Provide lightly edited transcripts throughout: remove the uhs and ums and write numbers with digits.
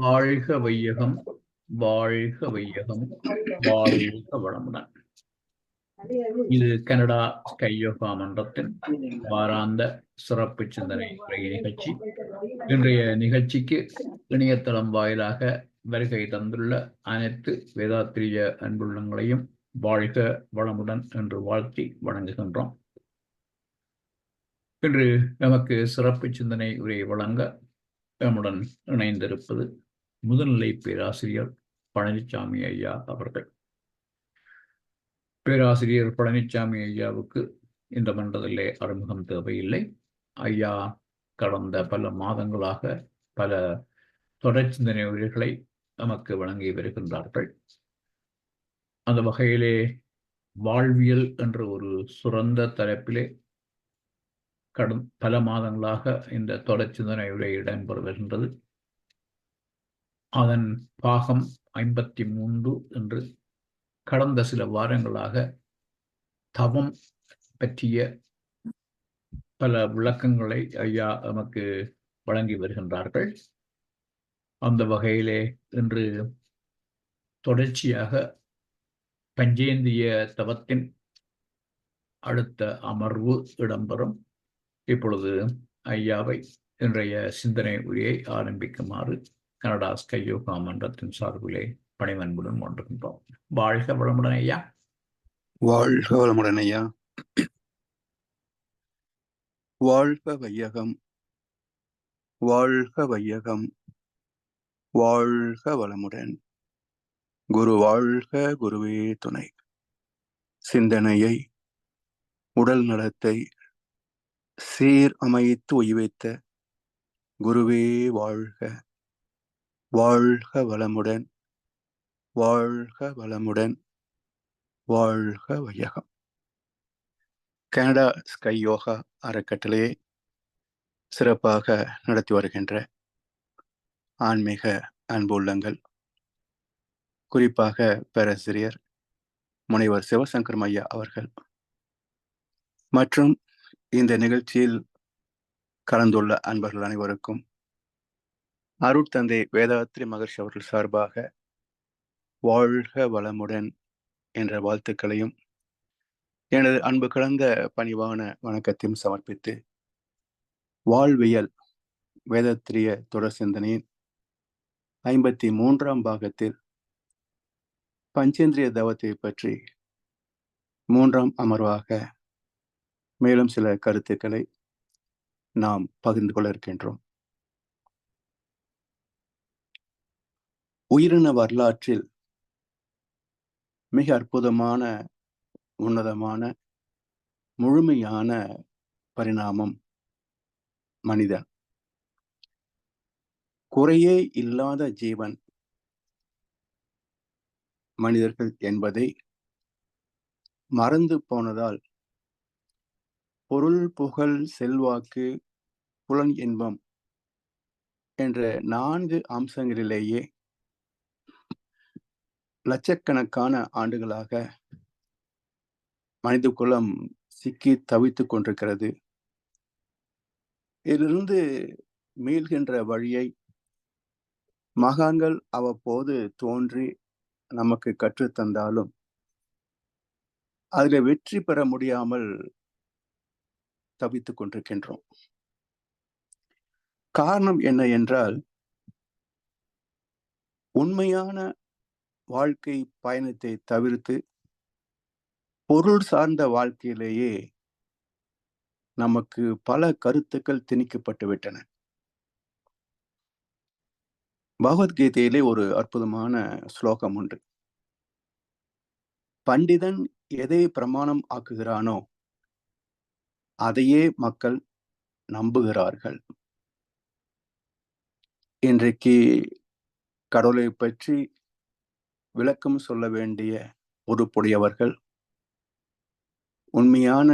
வாழ்க வையகம், வாழ்க வையகம், வாழ்க வளமுடன். இது கனடா ஸ்கை யோகா மன்றத்தின் வாராந்த சிறப்பு சிந்தனை உரை நிகழ்ச்சி. இன்றைய நிகழ்ச்சிக்கு இணையதளம் வாயிலாக வருகை தந்துள்ள அனைத்து வேதாத்திரிய அன்புள்ளங்களையும் வாழ்க வளமுடன் என்று வாழ்த்தி வணங்குகின்றோம். இன்று நமக்கு சிறப்பு சிந்தனை உரை வழங்க நம்முடன் இணைந்திருப்பது முதுநிலை பேராசிரியர் பழனிசாமி ஐயா அவர்கள். பேராசிரியர் பழனிசாமி ஐயாவுக்கு இந்த மன்றத்திலே அறிமுகம் தேவையில்லை. ஐயா கடந்த பல மாதங்களாக பல தொடர் சிந்தனை உரைகளை நமக்கு வழங்கி வருகின்றார்கள். அந்த வகையிலே வாழ்வியல் என்ற ஒரு சிறந்த தலைப்பிலே பல மாதங்களாக இந்த தொடர் சிந்தனை உரை இடம்பெற வருகின்றது. அதன் பாகம் 53 என்று கடந்த சில வாரங்களாக தவம் பற்றிய பல விளக்கங்களை ஐயா நமக்கு வழங்கி வருகின்றார்கள். அந்த வகையிலே இன்று தொடர்ச்சியாக பஞ்சேந்திரிய தவத்தின் அடுத்த அமர்வு இடம்பெறும். இப்பொழுது ஐயாவை இன்றைய சிந்தனை உரையை ஆரம்பிக்குமாறு கனடா ஸ்கை யோகா மன்றத்தின் சார்பிலே பணிவன்புடன் கொண்டிருக்கின்றோம். வாழ்க வளமுடன் ஐயா. வாழ்க வளமுடன் ஐயா. வாழ்க வையகம், வாழ்க வையகம், வாழ்க வளமுடன். குரு வாழ்க, குருவே துணை. சிந்தனையை உடல் நலத்தை சீர் அமைத்து உய்வித்த குருவே வாழ்க. வாழ்க வளமுடன், வாழ்க வளமுடன், வாழ்க வையகம். கனடா ஸ்கை யோகா அறக்கட்டளையை சிறப்பாக நடத்தி வருகின்ற ஆன்மீக அன்பு உள்ளங்கள், குறிப்பாக பேராசிரியர் முனைவர் சிவசங்கர் ஐயா அவர்கள் மற்றும் இந்த நிகழ்ச்சியில் கலந்துள்ள அன்பர்கள் அனைவருக்கும் அருட்தந்தை வேதாத்ரி மகர்ஷி அவர்கள் சார்பாக வாழ்க வளமுடன் என்ற வாழ்த்துக்களையும் எனது அன்பு கலந்த பணிவான வணக்கத்தையும் சமர்ப்பித்து, வாழ்வியல் வேதாத்திரிய தொடர் சிந்தனையின் 53ஆம் பாகத்தில் பஞ்சேந்திரிய தவத்தை பற்றி 3ஆம் அமர்வாக மேலும் சில கருத்துக்களை நாம் பகிர்ந்து கொள்ள இருக்கின்றோம். உயிரின வரலாற்றில் மிக அற்புதமான, உன்னதமான, முழுமையான பரிணாமம் மனிதன். குறையே இல்லாத ஜீவன் மனிதர்கள் என்பதை மறந்து போனதால் பொருள், புகழ், செல்வாக்கு, புலன் இன்பம் என்ற 4 அம்சங்களிலேயே லட்சக்கணக்கான ஆண்டுகளாக மனித குலம் சிக்கி தவித்துக் கொண்டிருக்கிறது. இதிலிருந்து மீள்கின்ற வழியை மகான்கள் அவ்வப்போது தோன்றி நமக்கு கற்றுத்தந்தாலும் அதில் வெற்றி பெற முடியாமல் தவித்துக் கொண்டிருக்கின்றோம். காரணம் என்ன என்றால், உண்மையான வாழ்க்கை பயணத்தை தவிர்த்து பொருள் சார்ந்த வாழ்க்கையிலேயே நமக்கு பல கருத்துக்கள் திணிக்கப்பட்டு விட்டன. பகவத்கீதையிலே ஒரு அற்புதமான ஸ்லோகம் உண்டு. பண்டிதன் எதை பிரமாணம் ஆக்குகிறானோ அதையே மக்கள் நம்புகிறார்கள். இன்றைக்கு கடவுளை பற்றி விளக்கம் சொல்ல வேண்டிய பொறுப்புடையவர்கள் உண்மையான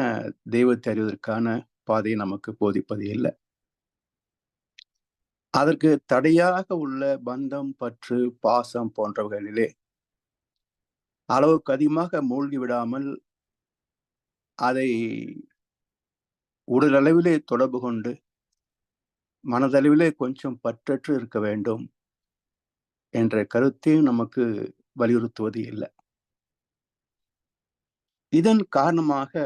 தெய்வத்தை அறிவதற்கான பாதையை நமக்கு போதிப்பது இல்லை. அதற்கு தடையாக உள்ள பந்தம், பற்று, பாசம் போன்றவர்களிலே அளவுக்கு அதிகமாக மூழ்கி விடாமல் அதை உடலளவிலே தொடர்பு கொண்டு மனதளவிலே கொஞ்சம் பற்றற்று இருக்க வேண்டும் என்ற கருத்தையும் நமக்கு வலியுறுத்துவது இல்லை. இதன் காரணமாக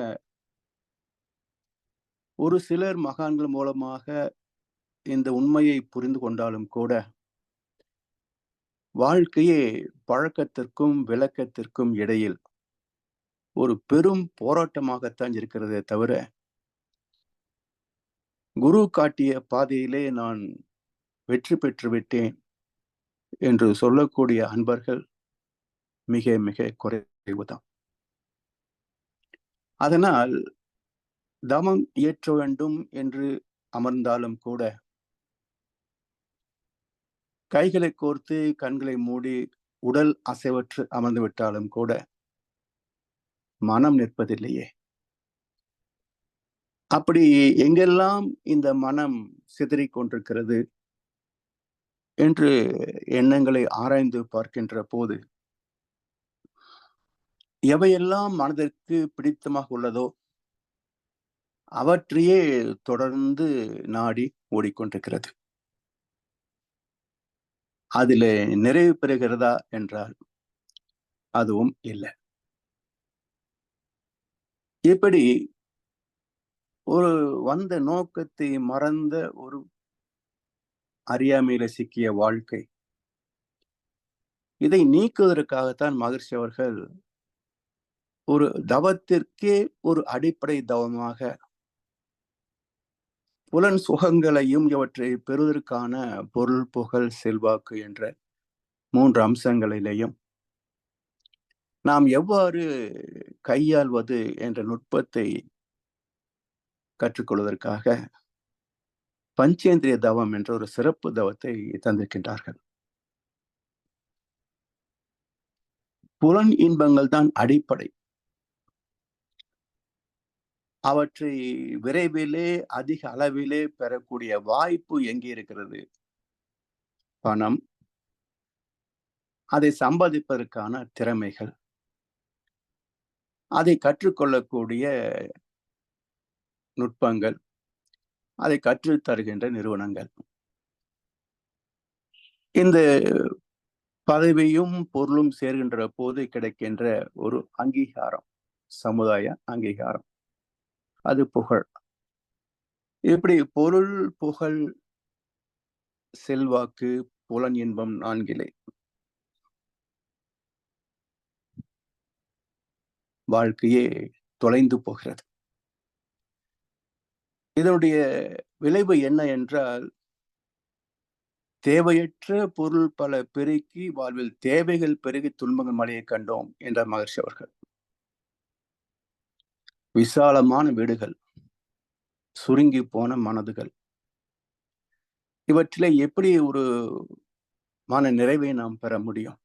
ஒரு சிலர் மகான்கள் மூலமாக இந்த உண்மையை புரிந்து கொண்டாலும் கூட வாழ்க்கையே பழக்கத்திற்கும் விளக்கத்திற்கும் இடையில் ஒரு பெரும் போராட்டமாகத்தான் இருக்கிறதே தவிர, குரு காட்டிய பாதையிலே நான் வெற்றி பெற்று விட்டேன் என்று சொல்லக்கூடிய அன்பர்கள் மிக மிக குறைவுதான். அதனால் தவம் இயற்ற வேண்டும் என்று அமர்ந்தாலும் கூட கைகளை கோர்த்து கண்களை மூடி உடல் அசைவற்று அமர்ந்து விட்டாலும் கூட மனம் நிற்பதில்லையே. அப்படி எங்கெல்லாம் இந்த மனம் சிதறிக் கொண்டிருக்கிறது என்று எண்ணங்களை ஆராய்ந்து பார்க்கின்ற போது, எவையெல்லாம் மனதிற்கு பிடித்தமாக உள்ளதோ அவற்றையே தொடர்ந்து நாடி ஓடிக்கொண்டிருக்கிறது. அதிலே நிறைவு பெறுகிறதா என்றால் அதுவும் இல்லை. இப்படி ஒரு வந்த நோக்கத்தை மறந்த ஒரு அறியாமையில சிக்கிய வாழ்க்கை, இதை நீக்குவதற்காகத்தான் மகர்ஷி அவர்கள் ஒரு தவத்திற்கே ஒரு அடிப்படை தவமாக புலன் சுகங்களையும் இவற்றை பெறுவதற்கான பொருள், புகழ், செல்வாக்கு என்ற 3 அம்சங்களிலேயும் நாம் எவ்வாறு கையாள்வது என்ற நுட்பத்தை கற்றுக்கொள்வதற்காக பஞ்சேந்திரிய தவம் என்ற ஒரு சிறப்பு தவத்தை தந்திருக்கின்றார்கள். புலன் இன்பங்கள் தான் அடிப்படை. அவற்றை விரைவிலே அதிக அளவிலே பெறக்கூடிய வாய்ப்பு எங்கே இருக்கிறது? பணம், அதை சம்பாதிப்பதற்கான திறமைகள், அதை கற்றுக்கொள்ளக்கூடிய நுட்பங்கள், அதை கற்றுத் தருகின்ற நிறுவனங்கள். இந்த பதவியும் பொருளும் சேர்கின்ற போது கிடைக்கின்ற ஒரு அங்கீகாரம், சமுதாய அங்கீகாரம், அது புகழ். இப்படி பொருள், புகழ், செல்வாக்கு, புலன் இன்பம் 4 வாழ்க்கையே தொலைந்து போகிறது. இதனுடைய விளைவு என்ன என்றால், தேவையற்ற பொருள் பல பெருக்கி வாழ்வில் தேவைகள் பெருகி துன்பங்கள் மழையை கண்டோம் என்றார் மகர்ஷி அவர்கள். விசாலமான வீடுகள், சுருங்கி போன மனதுகள், இவற்றிலே எப்படி ஒரு மன நிறைவை நாம் பெற முடியும்?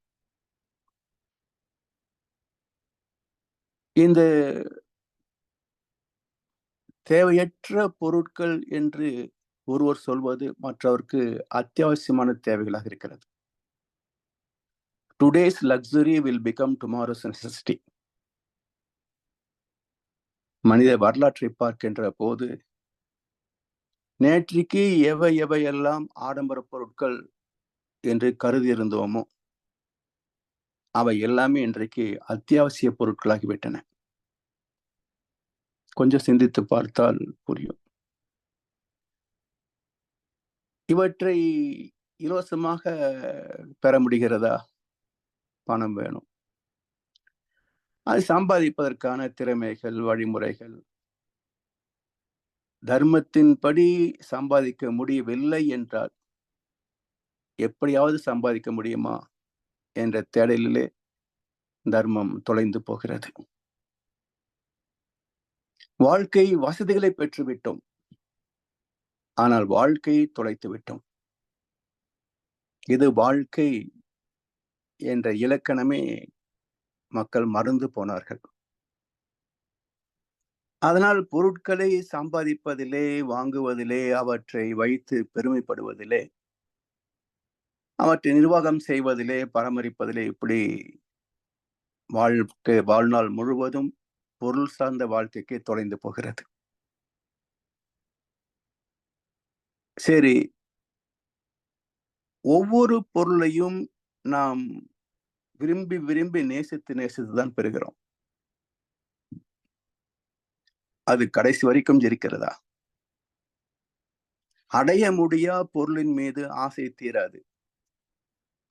இந்த தேவையற்ற பொருட்கள் என்று ஒருவர் சொல்வது மற்றவருக்கு அத்தியாவசியமான தேவைகளாக இருக்கிறது. Today's luxury will become tomorrow's necessity. மனித வரலாற்றை பார்க்கின்ற போது நேற்றைக்கு எவையெல்லாம் ஆடம்பர பொருட்கள் என்று கருதி இருந்தோமோ அவை எல்லாமே இன்றைக்கு அத்தியாவசிய பொருட்களாகிவிட்டன. கொஞ்சம் சிந்தித்து பார்த்தால் புரியும். இவற்றை இலவசமாக பெற முடிகிறதா? பணம் வேணும். அது சம்பாதிப்பதற்கான திறமைகள், வழிமுறைகள், தர்மத்தின்படி சம்பாதிக்க முடியவில்லை என்றால் எப்படியாவது சம்பாதிக்க முடியுமா என்ற தேடலிலே தர்மம் தொலைந்து போகிறது. வாழ்க்கை வசதிகளை பெற்றுவிட்டோம், ஆனால் வாழ்க்கையை தொலைத்து விட்டோம். இது வாழ்க்கை என்ற இலக்கணமே மக்கள் மறந்து போனார்கள். அதனால் பொருட்களை சம்பாதிப்பதிலே, வாங்குவதிலே, அவற்றை வைத்து பெருமைப்படுவதிலே, அவற்றை நிர்வாகம் செய்வதிலே, பராமரிப்பதிலே இப்படி வாழ்நாள் முழுவதும் பொருள் சார்ந்த வாழ்க்கைக்கு தொலைந்து போகிறது. சரி, ஒவ்வொரு பொருளையும் நாம் விரும்பி விரும்பி நேசித்து தான் பெறுகிறோம். அது கடைசி வரைக்கும் இருக்கிறதா? அடைய முடியா பொருளின் மீது ஆசை தீராது,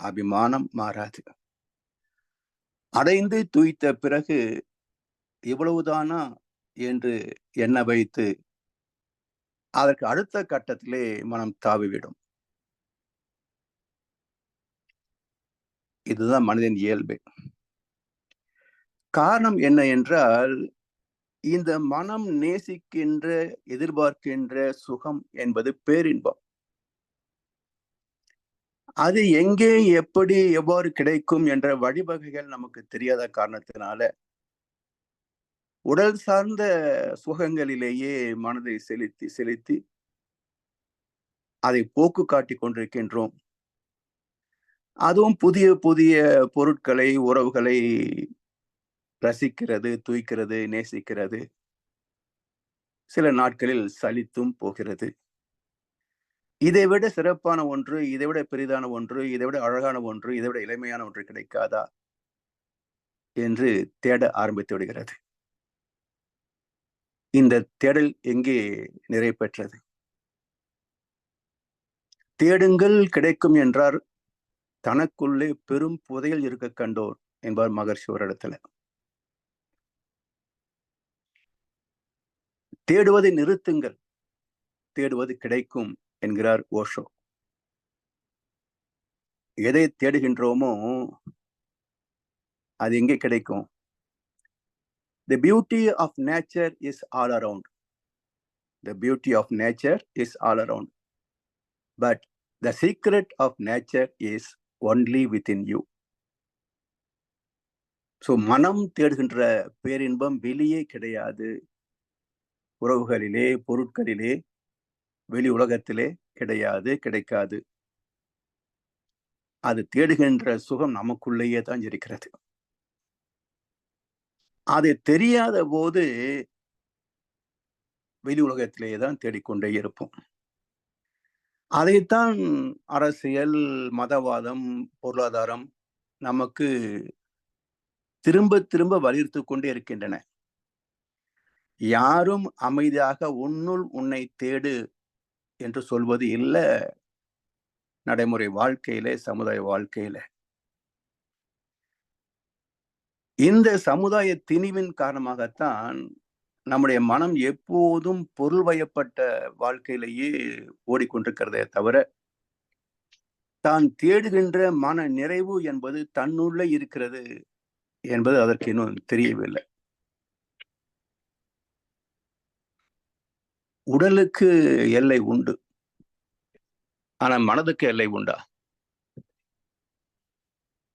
அபிமானம் மாறாது. அடைந்து துய்த்த பிறகு இவ்வளவுதானா என்று எண்ண வைத்து அதற்கு அடுத்த கட்டத்திலே மனம் தாவிவிடும். இதுதான் மனிதன் இயல்பு. காரணம் என்ன என்றால், இந்த மனம் நேசிக்கின்ற, எதிர்பார்க்கின்ற சுகம் என்பது பேரின்பம். அது எங்கே, எப்படி, எவ்வாறு கிடைக்கும் என்ற வழிவகைகள் நமக்கு தெரியாத காரணத்தினால உடல் சார்ந்த சுகங்களிலேயே மனதை செலுத்தி செலுத்தி அதை போக்கு காட்டிக் கொண்டிருக்கின்றோம். அதுவும் புதிய புதிய பொருட்களை, உறவுகளை ரசிக்கிறது, தூய்க்கிறது, நேசிக்கிறது. சில நாட்களில் சலித்தும் போகிறது. இதைவிட சிறப்பான ஒன்று, இதைவிட பெரிதான ஒன்று, இதைவிட அழகான ஒன்று, இதைவிட இளமையான ஒன்று கிடைக்காதா என்று தேட ஆரம்பித்து விடுகிறது. இந்த தேடல் எங்கே நிறைவு பெற்றது? தேடுங்கள் கிடைக்கும் என்றார், தனக்குள்ளே பெரும் புதையல் இருக்க கண்டோர் என்பார் மகர்ஷி ஒரு இடத்துல. தேடுவதை நிறுத்துங்கள், தேடுவது கிடைக்கும் என்கிறார் ஓஷோ. எதை தேடுகின்றோமோ அது எங்கே கிடைக்கும்? The beauty of nature is all around. The beauty of nature is all around. But the secret of nature is only within you. So மனம் தேடுகின்ற பேரின்பம் வெளியே கிடையாது, உறவுகளிலே, பொருட்களிலே, வெளி உலகத்திலே கிடையாது, கிடைக்காது. அது தேடுகின்ற சுகம் நமக்குள்ளேயே தான் இருக்கிறது. அது தெரியாத போது வெளி உலகத்திலேயே தான் தேடிக்கொண்டே இருப்போம். அதைத்தான் அரசியல், மதவாதம், பொருளாதாரம் நமக்கு திரும்ப திரும்ப வலியுறுத்தி கொண்டே இருக்கின்றன. யாரும் அமைதியாக உன்னுள் உன்னை தேடு என்று சொல்வது இல்ல நடைமுறை வாழ்க்கையிலே, சமுதாய வாழ்க்கையில. இந்த சமுதாய திணிவின் காரணமாகத்தான் நம்முடைய மனம் எப்போதும் பொருள் வயப்பட்ட வாழ்க்கையிலேயே ஓடிக்கொண்டிருக்கிறதே தவிர, தான் தேடுகின்ற மன நிறைவு என்பது தன்னுள்ளே இருக்கிறது என்பது அதற்கு இன்னும் தெரியவில்லை. உடலுக்கு எல்லை உண்டு, ஆனா மனதுக்கு எல்லை உண்டா?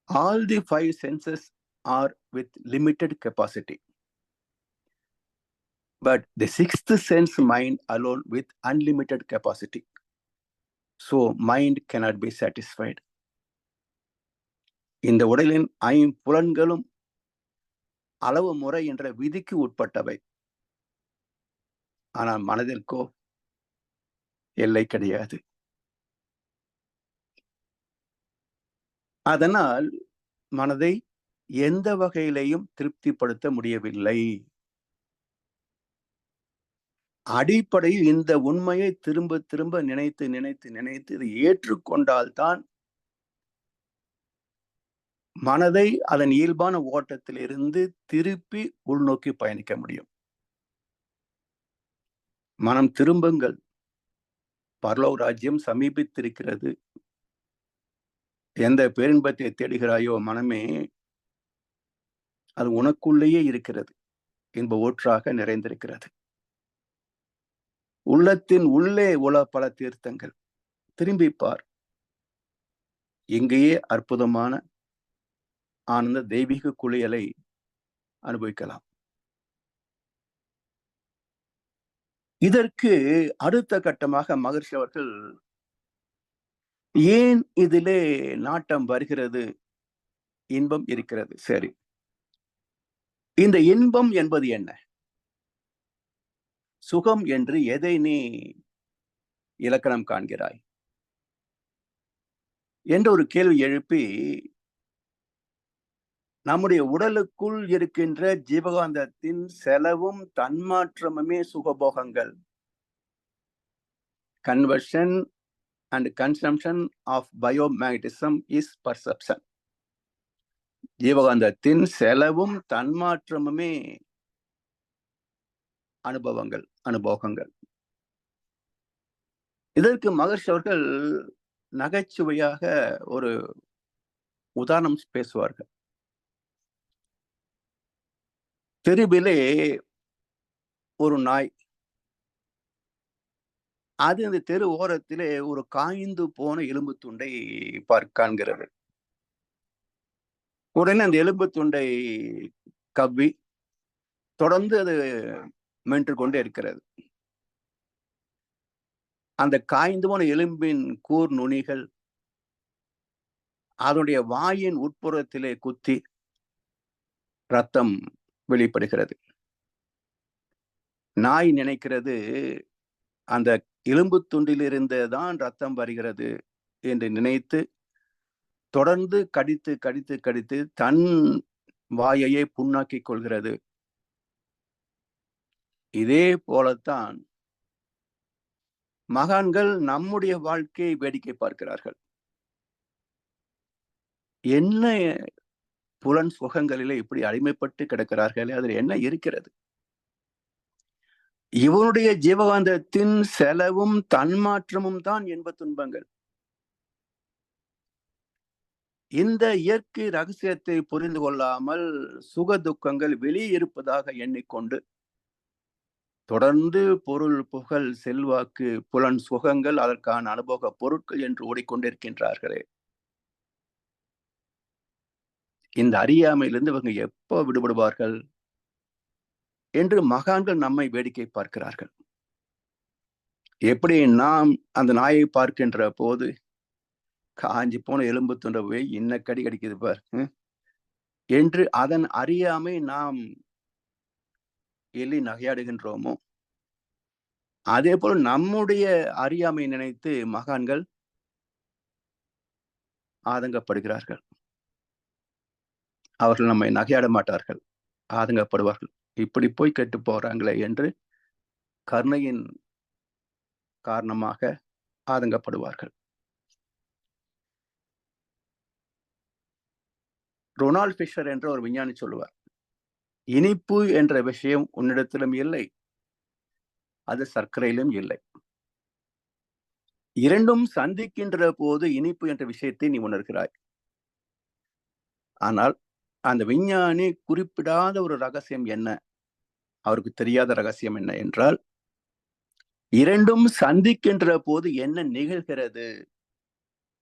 All the 5 senses are with limited capacity, but the 6th sense, mind, alone with unlimited capacity. So mind cannot be satisfied. இந்த உடலின் ஐம்புலன்களும் அளவு முறை என்ற விதிக்கு உட்பட்டவை. ஆனால் மனதிற்கோ எல்லை கிடையாது. அதனால் மனதை எந்த வகையிலையும் திருப்திப்படுத்த முடியவில்லை. அடிப்படையில் இந்த உண்மையை திரும்ப திரும்ப நினைத்து நினைத்து நினைத்து இதை ஏற்றுக்கொண்டால்தான் மனதை அதன் இயல்பான ஓட்டத்திலிருந்து திருப்பி உள்நோக்கி பயணிக்க முடியும். மனம் திரும்புங்கள், பரலோக ராஜ்யம் சமீபித்திருக்கிறது. எந்த பேரின்பத்தை தேடுகிறாயோ மனமே, அது உனக்குள்ளேயே இருக்கிறது, இன்ப ஊற்றாக நிறைந்திருக்கிறது. உள்ளத்தின் உள்ளே உள்ள பல தீர்த்தங்கள், திரும்பிப்பார். இங்கேயே அற்புதமான ஆனந்த தெய்வீக குளியலை அனுபவிக்கலாம். இதற்கு அடுத்த கட்டமாக மகர்ஷி அவர்கள் ஏன் இதிலே நாட்டம் வருகிறது, இன்பம் இருக்கிறது, சரி, இந்த இன்பம் என்பது என்ன? சுகம் என்று எதை நீ இலக்கணம் காண்கிறாய் என்று ஒரு கேள்வி எழுப்பி நம்முடைய உடலுக்குள் இருக்கின்ற ஜீவகாந்தத்தின் செலவும் தன்மாற்றமுமே சுகபோகங்கள். Conversion and consumption of biomagnetism is perception. ஜீவகாந்தத்தின் செலவும் தன்மாற்றமுமே அனுபவங்கள். இதற்கு மகர்ஷி அவர்கள் நகைச்சுவையாக ஒரு உதாரணம் பேசுவார்கள். தெருவிலே ஒரு நாய், அது அந்த தெரு ஓரத்திலே ஒரு காய்ந்து போன எலும்பு துண்டை காண்கிறது. உடனே அந்த எலும்பு துண்டை கவ்வி தொடர்ந்து அது மென்று கொண்டே இருக்கிறது. அந்த காய்ந்து போன எலும்பின் கூர் நுனிகள் அதனுடைய வாயின் உட்புறத்திலே குத்தி ரத்தம் வெளிப்படுகிறது. நாய் நினைக்கிறது அந்த எலும்பு துண்டிலிருந்து தான் ரத்தம் வருகிறது என்று நினைத்து தொடர்ந்து கடித்து கடித்து கடித்து தன் வாயையே புண்ணாக்கிக் கொள்கிறது. இதே போலத்தான் மகான்கள் நம்முடைய வாழ்க்கையை வேடிக்கை பார்க்கிறார்கள். என்ன புலன் சுகங்களிலே இப்படி அடிமைப்பட்டு கிடக்கிறார்களே, அதில் என்ன இருக்கிறது? இவனுடைய ஜீவகாந்தத்தின் செலவும் தன்மாற்றமும் தான் இன்ப துன்பங்கள். இந்த இயற்கை ரகசியத்தை புரிந்து கொள்ளாமல் சுக துக்கங்கள் வெளியே இருப்பதாக எண்ணிக்கொண்டு தொடர்ந்து பொருள், புகழ், செல்வாக்கு, புலன் சுகங்கள், அதற்கான அனுபவ பொருட்கள் என்று ஓடிக்கொண்டிருக்கின்றார்களே. இந்த அறியாமையிலிருந்து இவங்க எப்போ விடுபடுவார்கள் என்று மகான்கள் நம்மை வேடிக்கை பார்க்கிறார்கள். எப்படி நாம் அந்த நாயை பார்க்கின்ற போது காஞ்சி போன எலும்பு துண்டை போய் இன்ன கடி கடிக்குது பார் என்று அதன் அறியாமை நாம் எள்ளி நகையாடுகின்றோமோ, அதே போல நம்முடைய அறியாமை நினைத்து மகான்கள் ஆதங்கப்படுகிறார்கள். அவர்கள் நம்மை நகையாட மாட்டார்கள், ஆதங்கப்படுவார்கள். இப்படி போய் கெட்டு போறாங்களே என்று கருணையின் காரணமாக ஆதங்கப்படுவார்கள். ரொனால்ட் ஃபிஷர் என்ற ஒரு விஞ்ஞானி சொல்லுவார், இனிப்பு என்ற விஷயம் உன்னிடத்திலும் இல்லை, அது சர்க்கரையிலும் இல்லை. இரண்டும் சந்திக்கின்ற போது இனிப்பு என்ற விஷயத்தை நீ உணர்கிறாய். ஆனால் அந்த விஞ்ஞானி குறிப்பிடாத ஒரு ரகசியம் என்ன, அவருக்கு தெரியாத ரகசியம் என்ன என்றால், இரண்டும் சந்திக்கின்ற போது என்ன நிகழ்கிறது?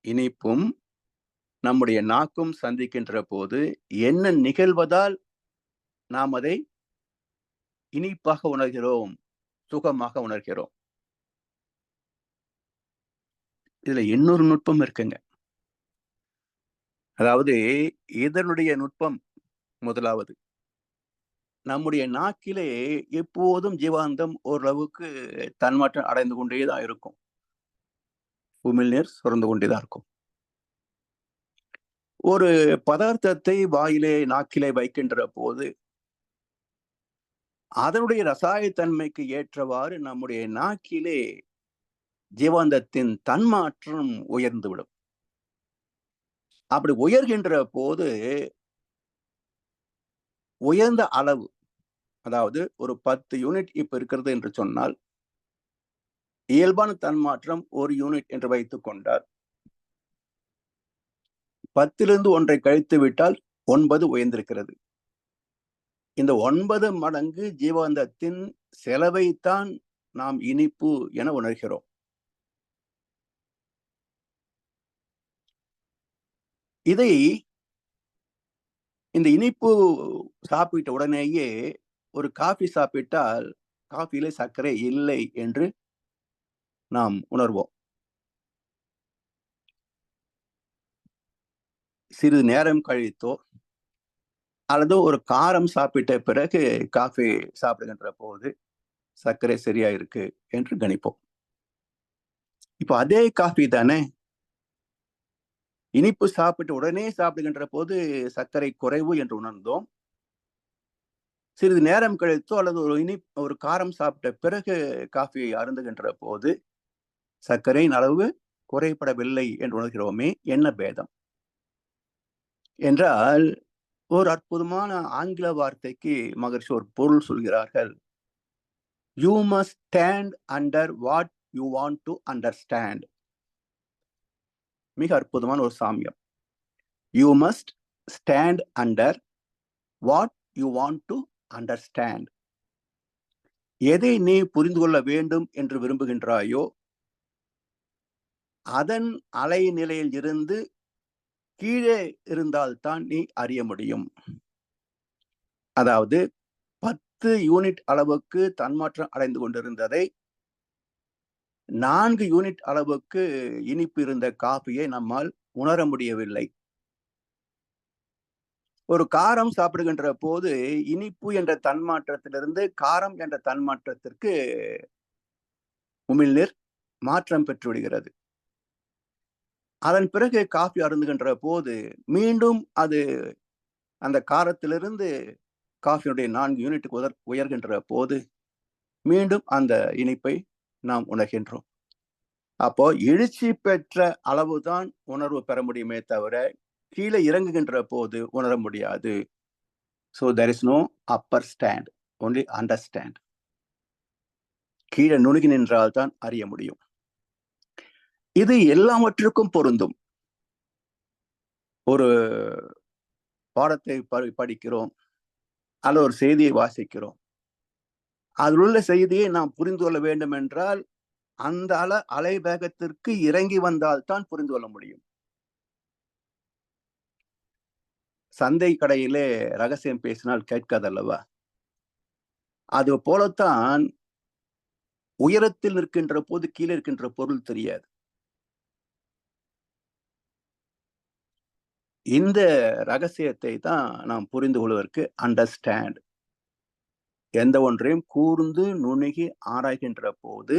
இனிப்பும் நம்முடைய நாக்கும் சந்திக்கின்ற போது என்ன நிகழ்வதால் நாம் அதை இனிப்பாக உணர்கிறோம், சுகமாக உணர்கிறோம். இதுல இன்னொரு நுட்பம் இருக்குங்க. அதாவது இதனுடைய நுட்பம் முதலாவது, நம்முடைய நாக்கிலே எப்போதும் ஜீவாந்தம் ஓரளவுக்கு தன்மாற்றம் அடைந்து கொண்டேதான் இருக்கும், உமிழ்நீர் சுரந்து கொண்டேதான் இருக்கும். ஒரு பதார்த்தத்தை வாயிலே நாக்கிலே வைக்கின்ற போது அதனுடைய ரசாயத்தன்மைக்கு ஏற்றவாறு நம்முடைய நாக்கிலே ஜீவாந்தத்தின் தன்மாற்றம் உயர்ந்துவிடும். அப்படி உயர்கின்ற போது உயர்ந்த அளவு, அதாவது ஒரு 10 யூனிட் இப்ப இருக்கிறது என்று சொன்னால், இயல்பான தன்மாற்றம் 1 யூனிட் என்று வைத்துக் கொண்டால் 10லிருந்து 1 கழித்து விட்டால் 9 உயர்ந்திருக்கிறது. இந்த 9 மடங்கு ஜீவாந்தத்தின் செலவைத்தான் நாம் இனிப்பு என உணர்கிறோம். இதை இந்த இனிப்பு சாப்பிட்ட உடனேயே ஒரு காஃபி சாப்பிட்டால் காஃபியிலே சர்க்கரை இல்லை என்று நாம் உணர்வோம். சிறிது நேரம் கழித்தோ அல்லது ஒரு காரம் சாப்பிட்ட பிறகு காஃபி சாப்பிடுகின்ற போது சர்க்கரை சரியா இருக்கு என்று கணிப்போம். இப்போ அதே காஃபி தானே, இனிப்பு சாப்பிட்டு உடனே சாப்பிடுகின்ற போது சர்க்கரை குறைவு என்று உணர்ந்தோம். சிறிது நேரம் கழித்தோ அல்லது ஒரு காரம் சாப்பிட்ட பிறகு காஃபியை அருந்துகின்ற போது சர்க்கரையின் அளவு குறைபடவில்லை என்று உணர்கிறோமே, என்ன பேதம் என்றால், ஒரு அற்புதமான ஆங்கில வார்த்தைக்கு மகரிஷி ஒரு பொருள் சொல்கிறார்கள். You must stand under what you want to understand. மிக அற்புதமான ஒரு சாமியம். You must stand under what you want to understand. எதை நீ புரிந்து கொள்ள வேண்டும் என்று விரும்புகின்றாயோ அதன் அலைநிலையில் இருந்து கீழே இருந்தால்தான் நீ அறிய முடியும். அதாவது 10 யூனிட் அளவுக்கு தன்மாற்றம் அடைந்து கொண்டிருந்ததை 4 யூனிட் அளவுக்கு இனிப்பு இருந்த காஃபியை நம்மால் உணர முடியவில்லை. ஒரு காரம் சாப்பிடுகின்ற போது இனிப்பு என்ற தன்மாற்றத்திலிருந்து காரம் என்ற தன்மாற்றத்திற்கு உமிழ்நீர் மாற்றம் பெற்று விடுகிறது. அதன் பிறகு காஃபி அருந்துகின்ற போது மீண்டும் அது அந்த காரத்திலிருந்து காஃபியுடைய 4 யூனிட்டுக்கு உயர்கின்ற போது மீண்டும் அந்த இனிப்பை நாம் உணர்கின்றோம். அப்போ எழுச்சி பெற்ற அளவுதான் உணர்வு பெற முடியுமே தவிர கீழே இறங்குகின்ற போது உணர முடியாது. So there is no upper stand, only understand. கீழே நுணுகி நின்றால் தான் அறிய முடியும். இது எல்லாவற்றுக்கும் பொருந்தும். ஒரு பாடத்தை படிக்கிறோம் அல்லது ஒரு செய்தியை வாசிக்கிறோம். அதில் உள்ள செய்தியை நாம் புரிந்து கொள்ள வேண்டும் என்றால் அந்த அலை வேகத்திற்கு இறங்கி வந்தால்தான் புரிந்து கொள்ள முடியும். சந்தை கடையிலே ரகசியம் பேசினால் கேட்காதல்லவா? அது போலத்தான் உயரத்தில் இருக்கின்ற போது கீழே இருக்கின்ற பொருள் தெரியாது. இந்த ரகசியத்தை தான் நாம் புரிந்து கொள்வதற்கு அண்டர்ஸ்டாண்ட். எந்த ஒன்றையும் கூர்ந்து நுணுகி ஆராய்கின்ற போது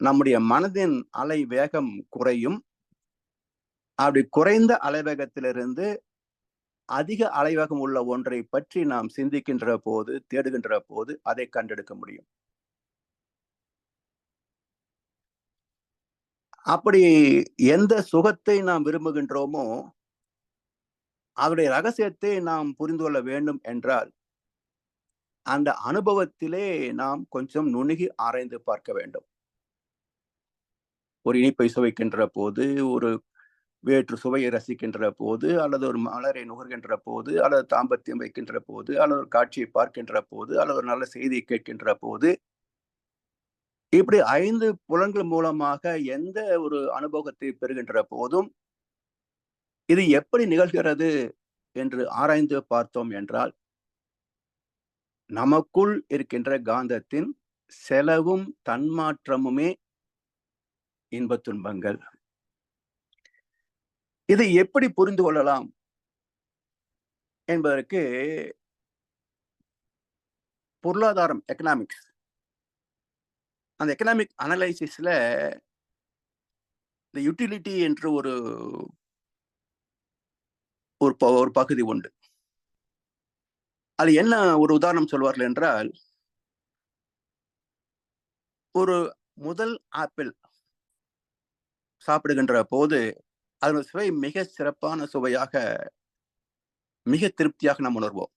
நம்முடைய மனதின் அலை வேகம் குறையும். அப்படி குறைந்த அலைவேகத்திலிருந்து அதிக அலைவேகம் உள்ள ஒன்றை பற்றி நாம் சிந்திக்கின்ற போது, தேடுகின்ற போது அதை கண்டெடுக்க முடியும். அப்படி எந்த சுகத்தை நாம் விரும்புகின்றோமோ அவருடைய ரகசியத்தை நாம் புரிந்து கொள்ள வேண்டும் என்றால் அந்த அனுபவத்திலே நாம் கொஞ்சம் நுணுகி ஆராய்ந்து பார்க்க வேண்டும். ஒரு இனிப்பை சுவைக்கின்ற போது, ஒரு வேற்று சுவையை ரசிக்கின்ற போது, அல்லது ஒரு மலரை நுகர்கின்ற போது, அல்லது தாம்பத்தியம் வைக்கின்ற போது, அல்லது ஒரு காட்சியை பார்க்கின்ற போது, அல்லது ஒரு நல்ல செய்தியை கேட்கின்ற போது, இப்படி 5 புலன்கள் மூலமாக எந்த ஒரு அனுபவத்தை பெறுகின்ற போதும் இது எப்படி நிகழ்கிறது என்று ஆராய்ந்து பார்த்தோம் என்றால் நமக்குள் இருக்கின்ற காந்தத்தின் செலவும் தன்மாற்றமுமே இன்பத் துன்பங்கள். இதை எப்படி புரிந்து கொள்ளலாம் என்பதற்கு பொருளாதாரம், எக்கனாமிக்ஸ், அந்த எக்கனாமிக் அனலைசிஸ்ல இந்த யூட்டிலிட்டி என்று ஒரு பகுதி உண்டு. அது என்ன ஒரு உதாரணம் சொல்வார்கள் என்றால், ஒரு முதல் ஆப்பிள் சாப்பிடுகின்ற போது அதன் சுவை மிக சிறப்பான சுவையாக, மிக திருப்தியாக நாம் உணர்வோம்.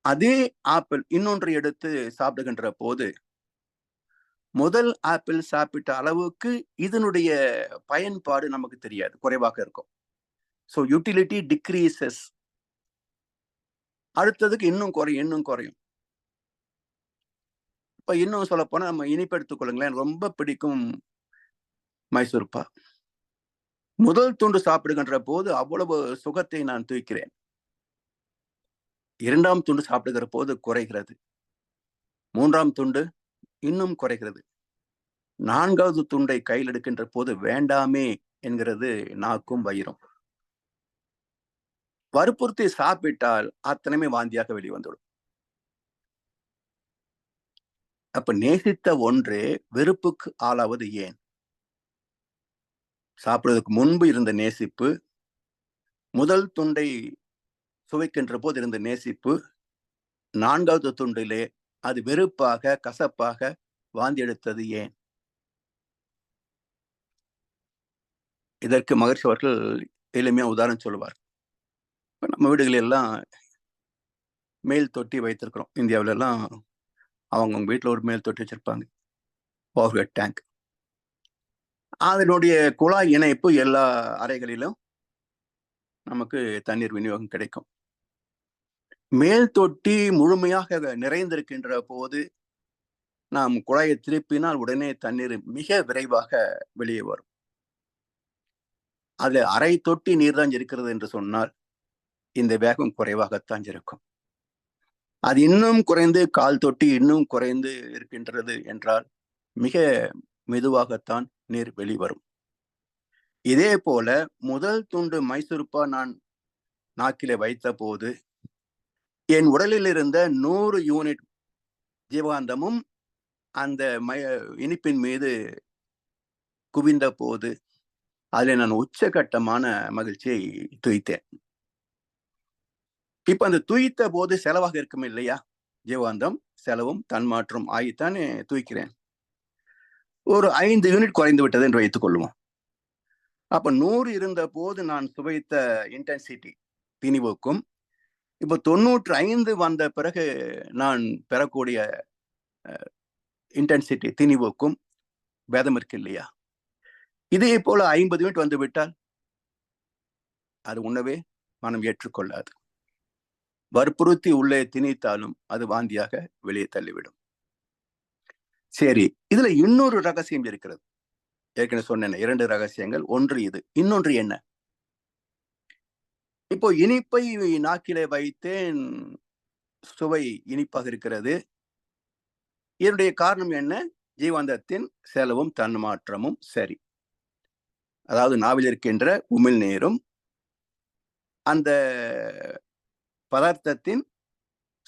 அதே ஆப்பிள் இன்னொன்றை எடுத்து சாப்பிடுகின்ற போது முதல் ஆப்பிள் சாப்பிட்ட அளவுக்கு இதனுடைய பயன்பாடு நமக்கு தெரியாது, குறைவாக இருக்கும். So utility decreases. அடுத்ததுக்கு இன்னும் குறையும். இப்ப இன்னும் சொல்ல போனா நம்ம இனிப்பு எடுத்துக்கொள்ளுங்களேன். ரொம்ப பிடிக்கும் மைசூர்பா. முதல் துண்டு சாப்பிடுகின்ற போது அவ்வளவு சுகத்தை நான் தூக்கிறேன். 2ஆம் துண்டு சாப்பிடுகிற போது குறைகிறது. 3ஆம் துண்டு இன்னும் குறைகிறது. 4வது துண்டை கையில் எடுக்கின்ற போது வேண்டாமே என்கிறது நாக்கும் வயிறும். வற்புறுத்தி சாப்பிட்டால் அத்தனையுமே வாந்தியாக வெளிவந்துவிடும். அப்ப நேசித்த ஒன்றே வெறுப்புக்கு ஆளாவது ஏன்? சாப்பிடுவதற்கு முன்பு இருந்த நேசிப்பு, முதல் துண்டை சுவைக்கின்ற போது இருந்த நேசிப்பு, 4வது துண்டிலே அது வெறுப்பாக, கசப்பாக வாந்தி எடுத்தது ஏன்? இதற்கு மகர்ஷி அவர்கள் எளிமையா உதாரணம் சொல்லுவார். நம்ம வீடுகளில் எல்லாம் மேல் தொட்டி வைத்திருக்கிறோம். இந்தியாவில எல்லாம் அவங்க வீட்டுல ஒரு மேல் தொட்டி வச்சிருப்பாங்க, ஓவர் டேங்க். அதனுடைய குழாய் இணைப்பு எல்லா அறைகளிலும் நமக்கு தண்ணீர் விநியோகம் கிடைக்கும். மேல் தொட்டி முழுமையாக நிறைந்திருக்கின்ற போது நாம் குழாயை திருப்பினால் உடனே தண்ணீர் மிக விரைவாக வெளியே வரும். அதுல அரை தொட்டி நீர் தான் இருக்கிறது என்று சொன்னால் இந்த வேகம் குறைவாகத்தான் இருக்கும். அது இன்னும் குறைந்து கால் தொட்டி இன்னும் குறைந்து இருக்கின்றது என்றால் மிக மெதுவாகத்தான் நீர் வெளிவரும். இதே போல முதல் துண்டு மைசூர்பா நான் நாக்கிலே வைத்த போது என் உடலில் இருந்த 100 யூனிட் ஜீவாந்தமும் அந்த இனிப்பின் மீது குவிந்த போது அதில் நான் உச்சகட்டமான மகிழ்ச்சியை துய்த்தேன். இப்ப அந்த துய்த்த போது செலவாக இருக்கும் இல்லையா? ஜீவாந்தம் செலவும் தன்மாற்றம் ஆகித்தானே துய்க்கிறேன். ஒரு 5 யூனிட் குறைந்து விட்டது என்று வைத்துக் கொள்வோம். அப்ப 100 இருந்த போது நான் சுவைத்த இன்டென்சிட்டி திணிவுக்கும் இப்போ 95 வந்த பிறகு நான் பெறக்கூடிய இன்டென்சிட்டி திணிவுக்கும் பேதம் இருக்கு இல்லையா? இதே போல 50 யூனிட் வந்து விட்டால் அது உணவே மனம் ஏற்றுக்கொள்ளாது. வற்புறுத்தி உள்ளே திணித்தாலும் அது வாந்தியாக வெளியே தள்ளிவிடும். சரி, இதுல இன்னொரு ரகசியம் இருக்கிறது. ஏற்கனவே சொன்னேன் 2 ரகசியங்கள். ஒன்று இது, இன்னொன்று என்ன? இப்போ இனிப்பை நாக்கிலே வைத்தேன், சுவை இனிப்பாக இருக்கிறது. இதனுடைய காரணம் என்ன? ஜீவாந்தத்தின் செலவும் தன்மாற்றமும். சரி, அதாவது நாவில் இருக்கின்ற உமிழ் நீரும் அந்த பதார்த்தத்தின்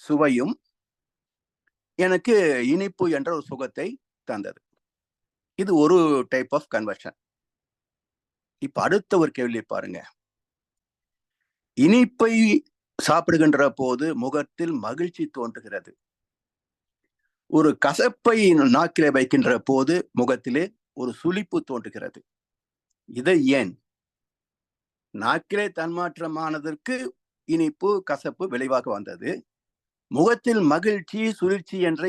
சுவையும் எனக்கு இனிப்பு என்ற ஒரு சுகத்தை தந்தது. இது ஒரு டைப் ஆஃப் கன்வர்ஷன். இப்ப அடுத்த ஒரு கேள்வி பாருங்க. இனிப்பை சாப்பிடுகின்ற போது முகத்தில் மகிழ்ச்சி தோன்றுகிறது. ஒரு கசப்பை நாக்கிலே வைக்கின்ற போது முகத்திலே ஒரு சுளிப்பு தோன்றுகிறது. இதை ஏன்? நாக்கிலே தன்மாற்றமானதற்கு இனிப்பு கசப்பு விளைவாக வந்தது. முகத்தில் மகிழ்ச்சி சுழற்சி என்ற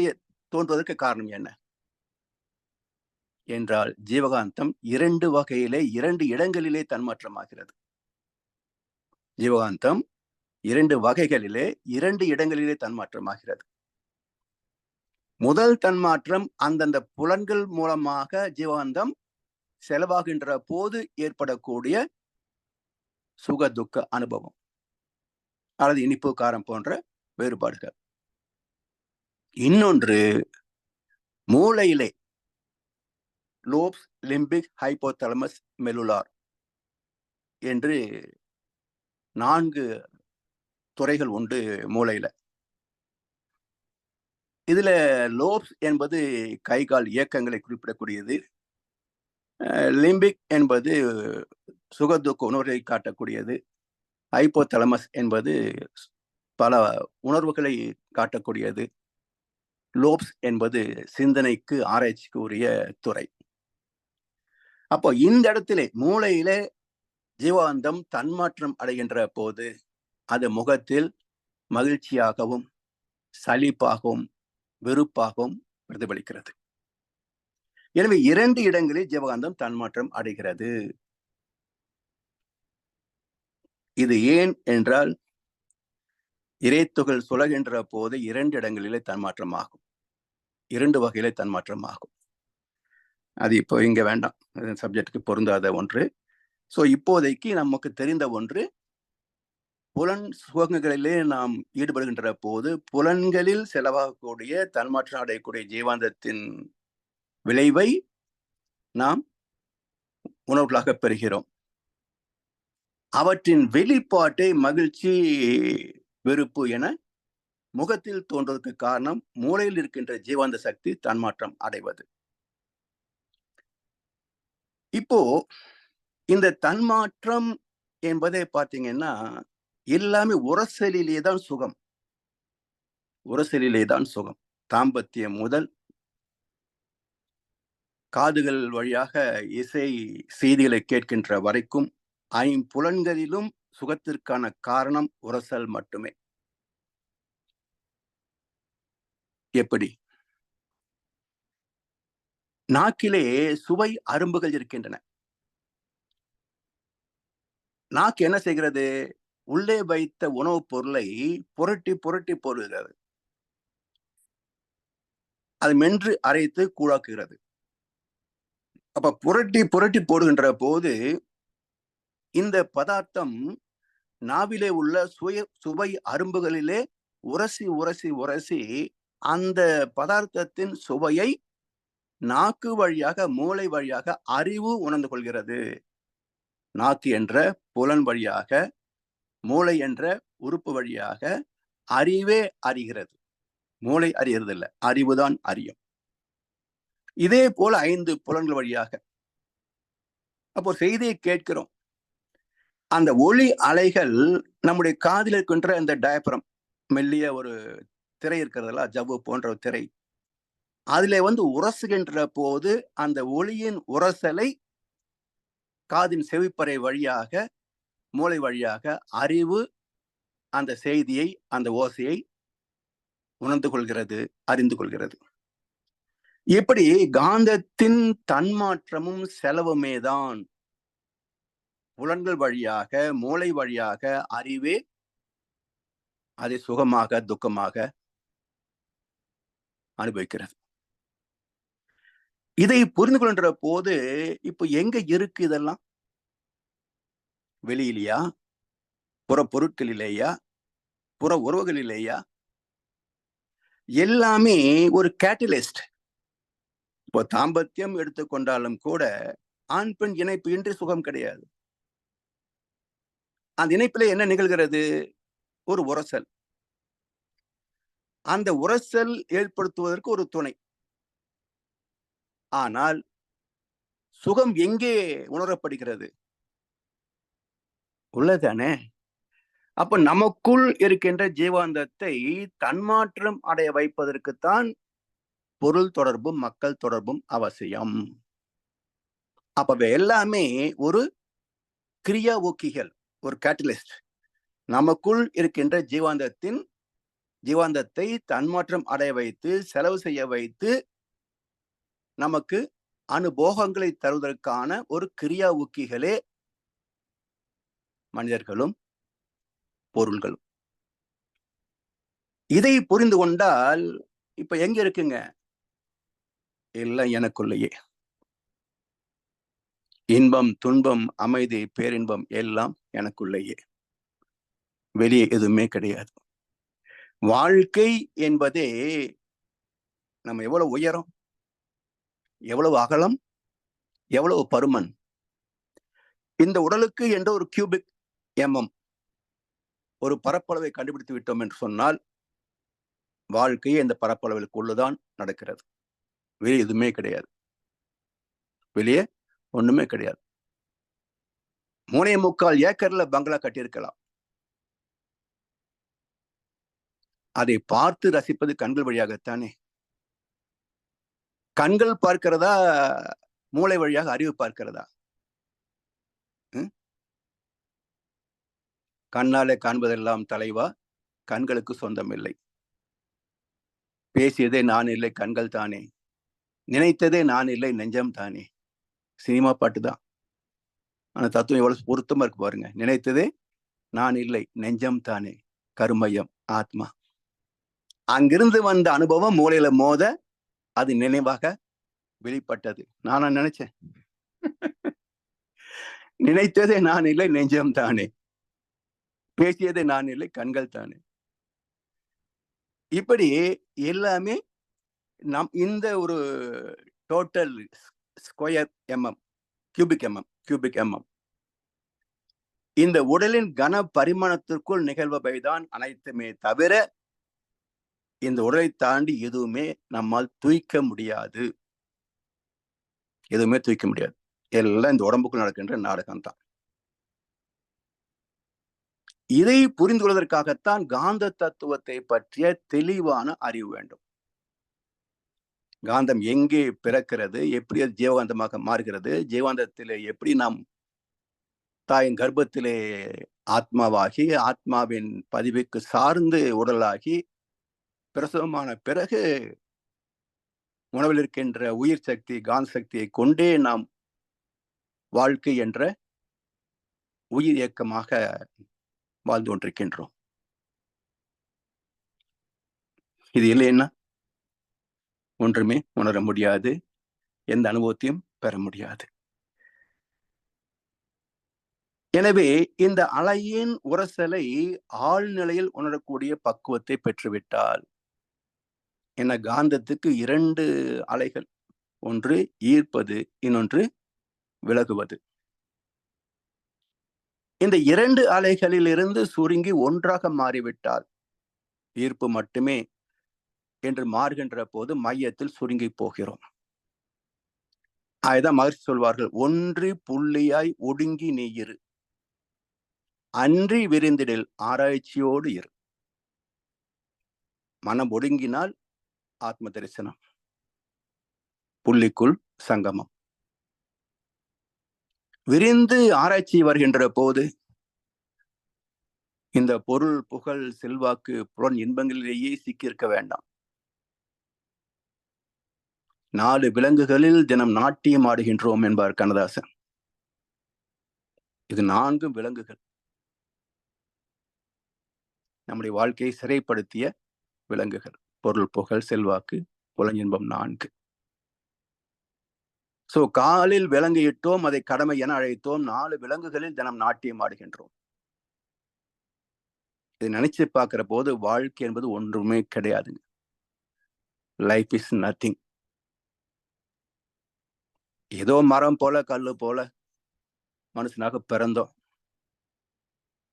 தோன்றுவதற்கு காரணம் என்ன என்றால், ஜீவகாந்தம் 2 வகையிலே 2 இடங்களிலே தன்மாற்றமாகிறது. ஜீவகாந்தம் 2 வகைகளிலே 2 இடங்களிலே தன்மாற்றமாகிறது. முதல் தன்மாற்றம் அந்தந்த புலன்கள் மூலமாக ஜீவாந்தம் செலவாகின்ற போது ஏற்படக்கூடிய சுக துக்க அனுபவம் அல்லது இனிப்பு காரம் போன்ற வேறுபாடுகள். இன்னொன்று மூளையிலே லோப்ஸ், லிம்பிக், ஹைப்போதலமஸ், மெல்லுலார் என்று 4 துறைகள் உண்டு மூளையில. இதுல லோப்ஸ் என்பது கை கால் இயக்கங்களை குறிப்பிடக்கூடியது. லிம்பிக் என்பது சுகதுக்க உணர்வை காட்டக்கூடியது. ஹைப்போதலமஸ் என்பது பல உணர்வுகளை காட்டக்கூடியது. லோப்ஸ் என்பது சிந்தனைக்கு ஆராய்ச்சிக்கு உரிய துறை. அப்போ இந்த இடத்திலே மூளையிலே ஜீவாந்தம் தன்மாற்றம் அடைகின்ற போது அது முகத்தில் மகிழ்ச்சியாகவும் சலிப்பாகவும் வெறுப்பாகவும் பிரதிபலிக்கிறது. எனவே 2 இடங்களில் ஜீவகாந்தம் தன்மாற்றம் அடைகிறது. இது ஏன் என்றால், இறைத்துகள் சுழகின்ற போது 2 இடங்களிலே தன்மாற்றமாகும், 2 வகையிலே தன்மாற்றமாகும். அது இப்போ இங்க வேண்டாம், சப்ஜெக்டுக்கு பொருந்தாத ஒன்று. சோ இப்போதைக்கு நமக்கு தெரிந்த ஒன்று, புலன் சுகங்களிலே நாம் ஈடுபடுகின்ற போது புலன்களில் செலவாகக்கூடிய தன்மாற்றம் அடையக்கூடிய ஜீவாந்தத்தின் விளைவை நாம் உணர்வுகளாக பெறுகிறோம். அவற்றின் வெளிப்பாட்டை மகிழ்ச்சி வெறுப்பு என முகத்தில் தோன்றுவதற்கு காரணம் மூளையில் இருக்கின்ற ஜீவாந்த சக்தி தன்மாற்றம் அடைவது. இப்போ இந்த தன்மாற்றம் என்பதை பார்த்தீங்கன்னா எல்லாமே உரசலிலே தான் சுகம். உரசலிலே தான் சுகம். தாம்பத்தியம் முதல் காதுகள் வழியாக இசை செய்திகளை கேட்கின்ற வரைக்கும் ஐம்புலன்களிலும் சுகத்திற்கான காரணம் உரசல் மட்டுமே. எப்படி? நாக்கிலே சுவை அரும்புகள் இருக்கின்றன. நாக்கு என்ன செய்கிறது? உள்ளே வைத்த உணவுப் பொருளை புரட்டி புரட்டி போடுகிறது. அது மென்று அரைத்து கூழாக்குகிறது. அப்ப புரட்டி புரட்டி போடுகின்ற போது இந்த பதார்த்தம் நாவிலே உள்ள சுவை அரும்புகளிலே உரசி உரசி உரசி அந்த பதார்த்தத்தின் சுவையை நாக்கு வழியாக மூளை வழியாக அறிவு உணர்ந்து கொள்கிறது. நாக்கு என்ற புலன் வழியாக மூளை என்ற உறுப்பு வழியாக அறிவே அறிகிறது. மூளை அறியறது இல்லை, அறிவுதான் அறியும். இதே போல 5 புலன்கள் வழியாக அப்போ செய்தியை கேட்கிறோம். அந்த ஒளி அலைகள் நம்முடைய காதில் இருக்கின்ற அந்த டயப்ரம், மெல்லிய ஒரு திரை இருக்கிறதுல, ஜவ்வு போன்ற ஒரு திரை, அதிலே உரசுகின்ற போது அந்த ஒளியின் உரசலை காதின் செவிப்பறை வழியாக மூளை வழியாக அறிவு அந்த செய்தியை அந்த ஓசையை உணர்ந்து கொள்கிறது, அறிந்து கொள்கிறது. இப்படி காந்தத்தின் தன்மாற்றமும் செலவுமேதான். புலன்கள் வழியாக மூளை வழியாக அறிவே அதை சுகமாக துக்கமாக அனுபவிக்கிறது. இதை புரிந்து கொள்கின்ற போது இப்ப எங்க இருக்கு இதெல்லாம்? வெளியிலையா? புற பொருட்களிலேயா? புற உறவுகளிலேயா? எல்லாமே ஒரு கேட்டலிஸ்ட். இப்போ தாம்பத்தியம் எடுத்துக்கொண்டாலும் கூட ஆண் பெண் இணைப்பு இன்றி சுகம் கிடையாது. அந்த இணைப்பிலே என்ன நிகழ்கிறது? ஒரு உரசல். அந்த உரசல் ஏற்படுத்துவதற்கு ஒரு துணை. ஆனால் சுகம் எங்கே உணரப்படுகிறது? உள்ளதானே? அப்ப நமக்குள் இருக்கின்ற ஜீவாந்தத்தை தன்மாற்றம் அடைய வைப்பதற்குத்தான் பொருள் தொடர்பும் மக்கள் தொடர்பும் அவசியம். அப்ப எல்லாமே ஒரு கிரியா ஊக்கிகள், ஒரு கேட்டலிஸ்ட். நமக்குள் இருக்கின்ற ஜீவாந்தத்தை தன்மாற்றம் அடைய வைத்து செலவு செய்ய வைத்து நமக்கு அனுபோகங்களை தருவதற்கான ஒரு கிரியா ஊக்கிகளே மனிதர்களும் பொருள்களும். இதை புரிந்து கொண்டால் இப்ப எங்க இருக்குங்க? எல்லாம் எனக்குள்ளேயே. இன்பம் துன்பம் அமைதி பேரின்பம் எல்லாம் எனக்குள்ளேயே, வெளியே எதுவுமே கிடையாது. வாழ்க்கை என்பதே நம்ம எவ்வளவு உயரம், எவ்வளவு அகலம், எவ்வளவு பருமன். இந்த உடலுக்கு என்ற ஒரு கியூபிக் எம்எம் ஒரு பரப்பளவை கண்டுபிடித்து விட்டோம் என்று சொன்னால் வாழ்க்கையே இந்த பரப்பளவிற்குள்ளதான் நடக்கிறது. வெளியே எதுவுமே கிடையாது. வெளியே ஒண்ணுமே கிடையாது. 3.25 ஏக்கர்ல பங்களா கட்டியிருக்கலாம். அதை பார்த்து ரசிப்பது கண்கள் வழியாகத்தானே. கண்கள் பார்க்கிறதா, மூளை வழியாக அறிவு பார்க்கிறதா? கண்ணாலே காண்பதெல்லாம் தலைவா, கண்களுக்கு சொந்தம் இல்லை. பேசியதே நான் இல்லை, கண்கள் தானே. நினைத்ததே நான் இல்லை, நெஞ்சம் தானே. சினிமா பாட்டு தான். ஆனா தத்துவம் எவ்வளவு பொருத்தமா இருக்கு பாருங்க. நினைத்ததே நான் இல்லை, நெஞ்சம் தானே, கருமையம் ஆத்மா. அங்கிருந்து வந்த அனுபவம் மூளையில மோத அது நினைவாக வெளிப்பட்டது. நானா நினைச்சேன்? நினைத்ததே நான் இல்லை, நெஞ்சம் தானே. பேசியதே நான் இல்லை, கண்கள் தானே. இப்படி எல்லாமே நம் இந்த ஒரு total square MM, cubic MM இந்த உடலின் கன பரிமாணத்திற்குள் நிகழ்பவைதான் அனைத்துமே தவிர இந்த உடலை தாண்டி எதுவுமே நம்மால் தூய்க்க முடியாது. எதுவுமே தூய்க்க முடியாது. எல்லாம் இந்த உடம்புக்குள் நடக்கின்ற நாடகம் தான். இதை புரிந்து கொள்வதற்காகத்தான் காந்த தத்துவத்தை பற்றிய தெளிவான அறிவு வேண்டும். காந்தம் எங்கே பிறக்கிறது, எப்படி அது ஜீவகாந்தமாக மாறுகிறது, ஜீவாந்தத்திலே எப்படி நாம் தாயின் கர்ப்பத்திலே ஆத்மாவாகி, ஆத்மாவின் பதிவுக்கு சார்ந்து உடலாகி, பிரசவமான பிறகு உணவில் இருக்கின்ற உயிர் சக்தி, காந்த சக்தியை கொண்டே நாம் வாழ்க்கை என்ற உயிர் இயக்கமாக வாழ்ந்து கொண்டிருக்கின்றோம். இது இல்லைன்னா ஒன்றுமே உணர முடியாது, எந்த அனுபவத்தையும் பெற முடியாது. எனவே இந்த அலையின் உரசலை ஆழ்நிலையில் உணரக்கூடிய பக்குவத்தை பெற்றுவிட்டால், என காந்தத்துக்கு 2 அலைகள், ஒன்று ஈர்ப்பது, இன்னொன்று விலகுவது. இந்த 2 அலைகளில் இருந்து சுருங்கி ஒன்றாக மாறிவிட்டால், ஈர்ப்பு மட்டுமே என்று மாறுகின்ற போது மையத்தில் சுருங்கி போகிறோம். அதுதான் மகிழ்ச்சி சொல்வார்கள், ஒன்றி புள்ளியாய் ஒடுங்கி நீ இரு, அன்றி விரிந்திடில் ஆராய்ச்சியோடு இரு. மனம் ஒடுங்கினால் ஆத்ம தரிசனம், புள்ளிக்குள் சங்கமம். விரிந்து ஆராய்ச்சி வருகின்ற போது இந்த பொருள், புகழ், செல்வாக்கு, புலன் இன்பங்களிலேயே சிக்கியிருக்க வேண்டாம். 4 விலங்குகளில் தினம் நாட்டியம் ஆடுகின்றோம் என்பார் கண்ணதாசன். இது 4 விலங்குகள், நம்முடைய வாழ்க்கையை சிறைப்படுத்திய விலங்குகள். பொருள், புகழ், செல்வாக்கு, புலன் இன்பம் 4. காலில் விலங்கு இட்டோம், அதை கடமை என அழைத்தோம். 4 விலங்குகளில் தினம் நாட்டியம் ஆடுகின்றோம். இதை நினைச்சு பார்க்கிற போது வாழ்க்கை என்பது ஒன்றுமே கிடையாதுங்க. Life is nothing. ஏதோ மரம் போல, கல்லு போல மனுஷனாக பிறந்தோம்.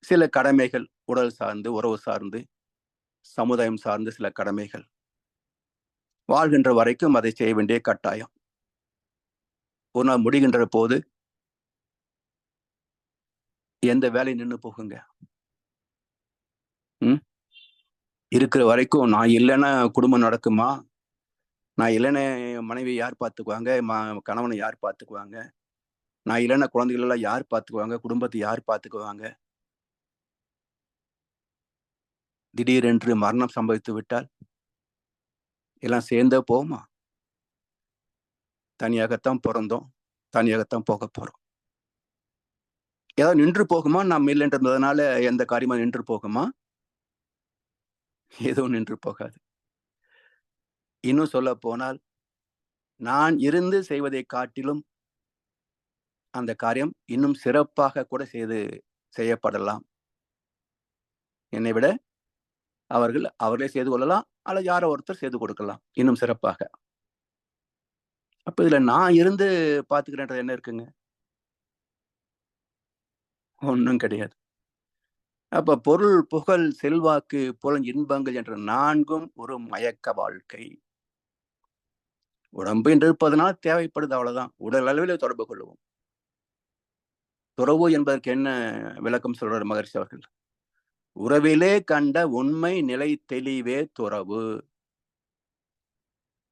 சில கடமைகள், உடல் சார்ந்து, உறவு சார்ந்து, சமுதாயம் சார்ந்து சில கடமைகள். வாழ்கின்ற வரைக்கும் அதை செய்ய வேண்டிய கட்டாயம். ஒரு நாள் முடிகின்ற போது எந்த வேலை நின்று போகுங்க? இருக்கிற வரைக்கும் நான் இல்லைன்னா குடும்பம் நடக்குமா? நான் இல்லைன்னா மனைவி யார் பார்த்துக்குவாங்க? கணவனை யார் பார்த்துக்குவாங்க? நான் இல்லைன்னா குழந்தைகள் எல்லாம் யார் பார்த்துக்குவாங்க? குடும்பத்தை யார் பார்த்துக்குவாங்க? திடீரென்று மரணம் சம்பவித்து விட்டால் எல்லாம் சேர்ந்தே போகுமா? தனியாகத்தான் பிறந்தோம், தனியாகத்தான் போக போறோம். ஏதாவது நின்று போகுமா? நாம் இல்லைன்றதுனால எந்த காரியமா நின்று போகுமா? எதுவும் நின்று போகாது. இன்னும் சொல்ல போனால், நான் இருந்து செய்வதை காட்டிலும் அந்த காரியம் இன்னும் சிறப்பாக கூட செய்யப்படலாம். என்னை விட அவர்களே செய்து கொள்ளலாம், அல்லது யாரோ ஒருத்தர் செய்து கொடுக்கலாம் இன்னும் சிறப்பாக. அப்ப இதுல நான் இருந்து பார்த்துக்கிறேன்றது என்ன இருக்குங்க? ஒன்றும் கிடையாது. அப்ப பொருள், புகழ், செல்வாக்கு, புலன் இன்பங்கள் என்ற 4ம் ஒரு மயக்க வாழ்க்கை. உடம்பு என்று இருப்பதனால் தேவைப்படுது, அவ்வளவுதான். உடல் அளவில் தொடர்பு கொள்வோம். துறவு என்பதற்கு என்ன விளக்கம் சொல்றார் மகரிஷி அவர்கள்? உறவிலே கண்ட உண்மை நிலை தெளிவே துறவு.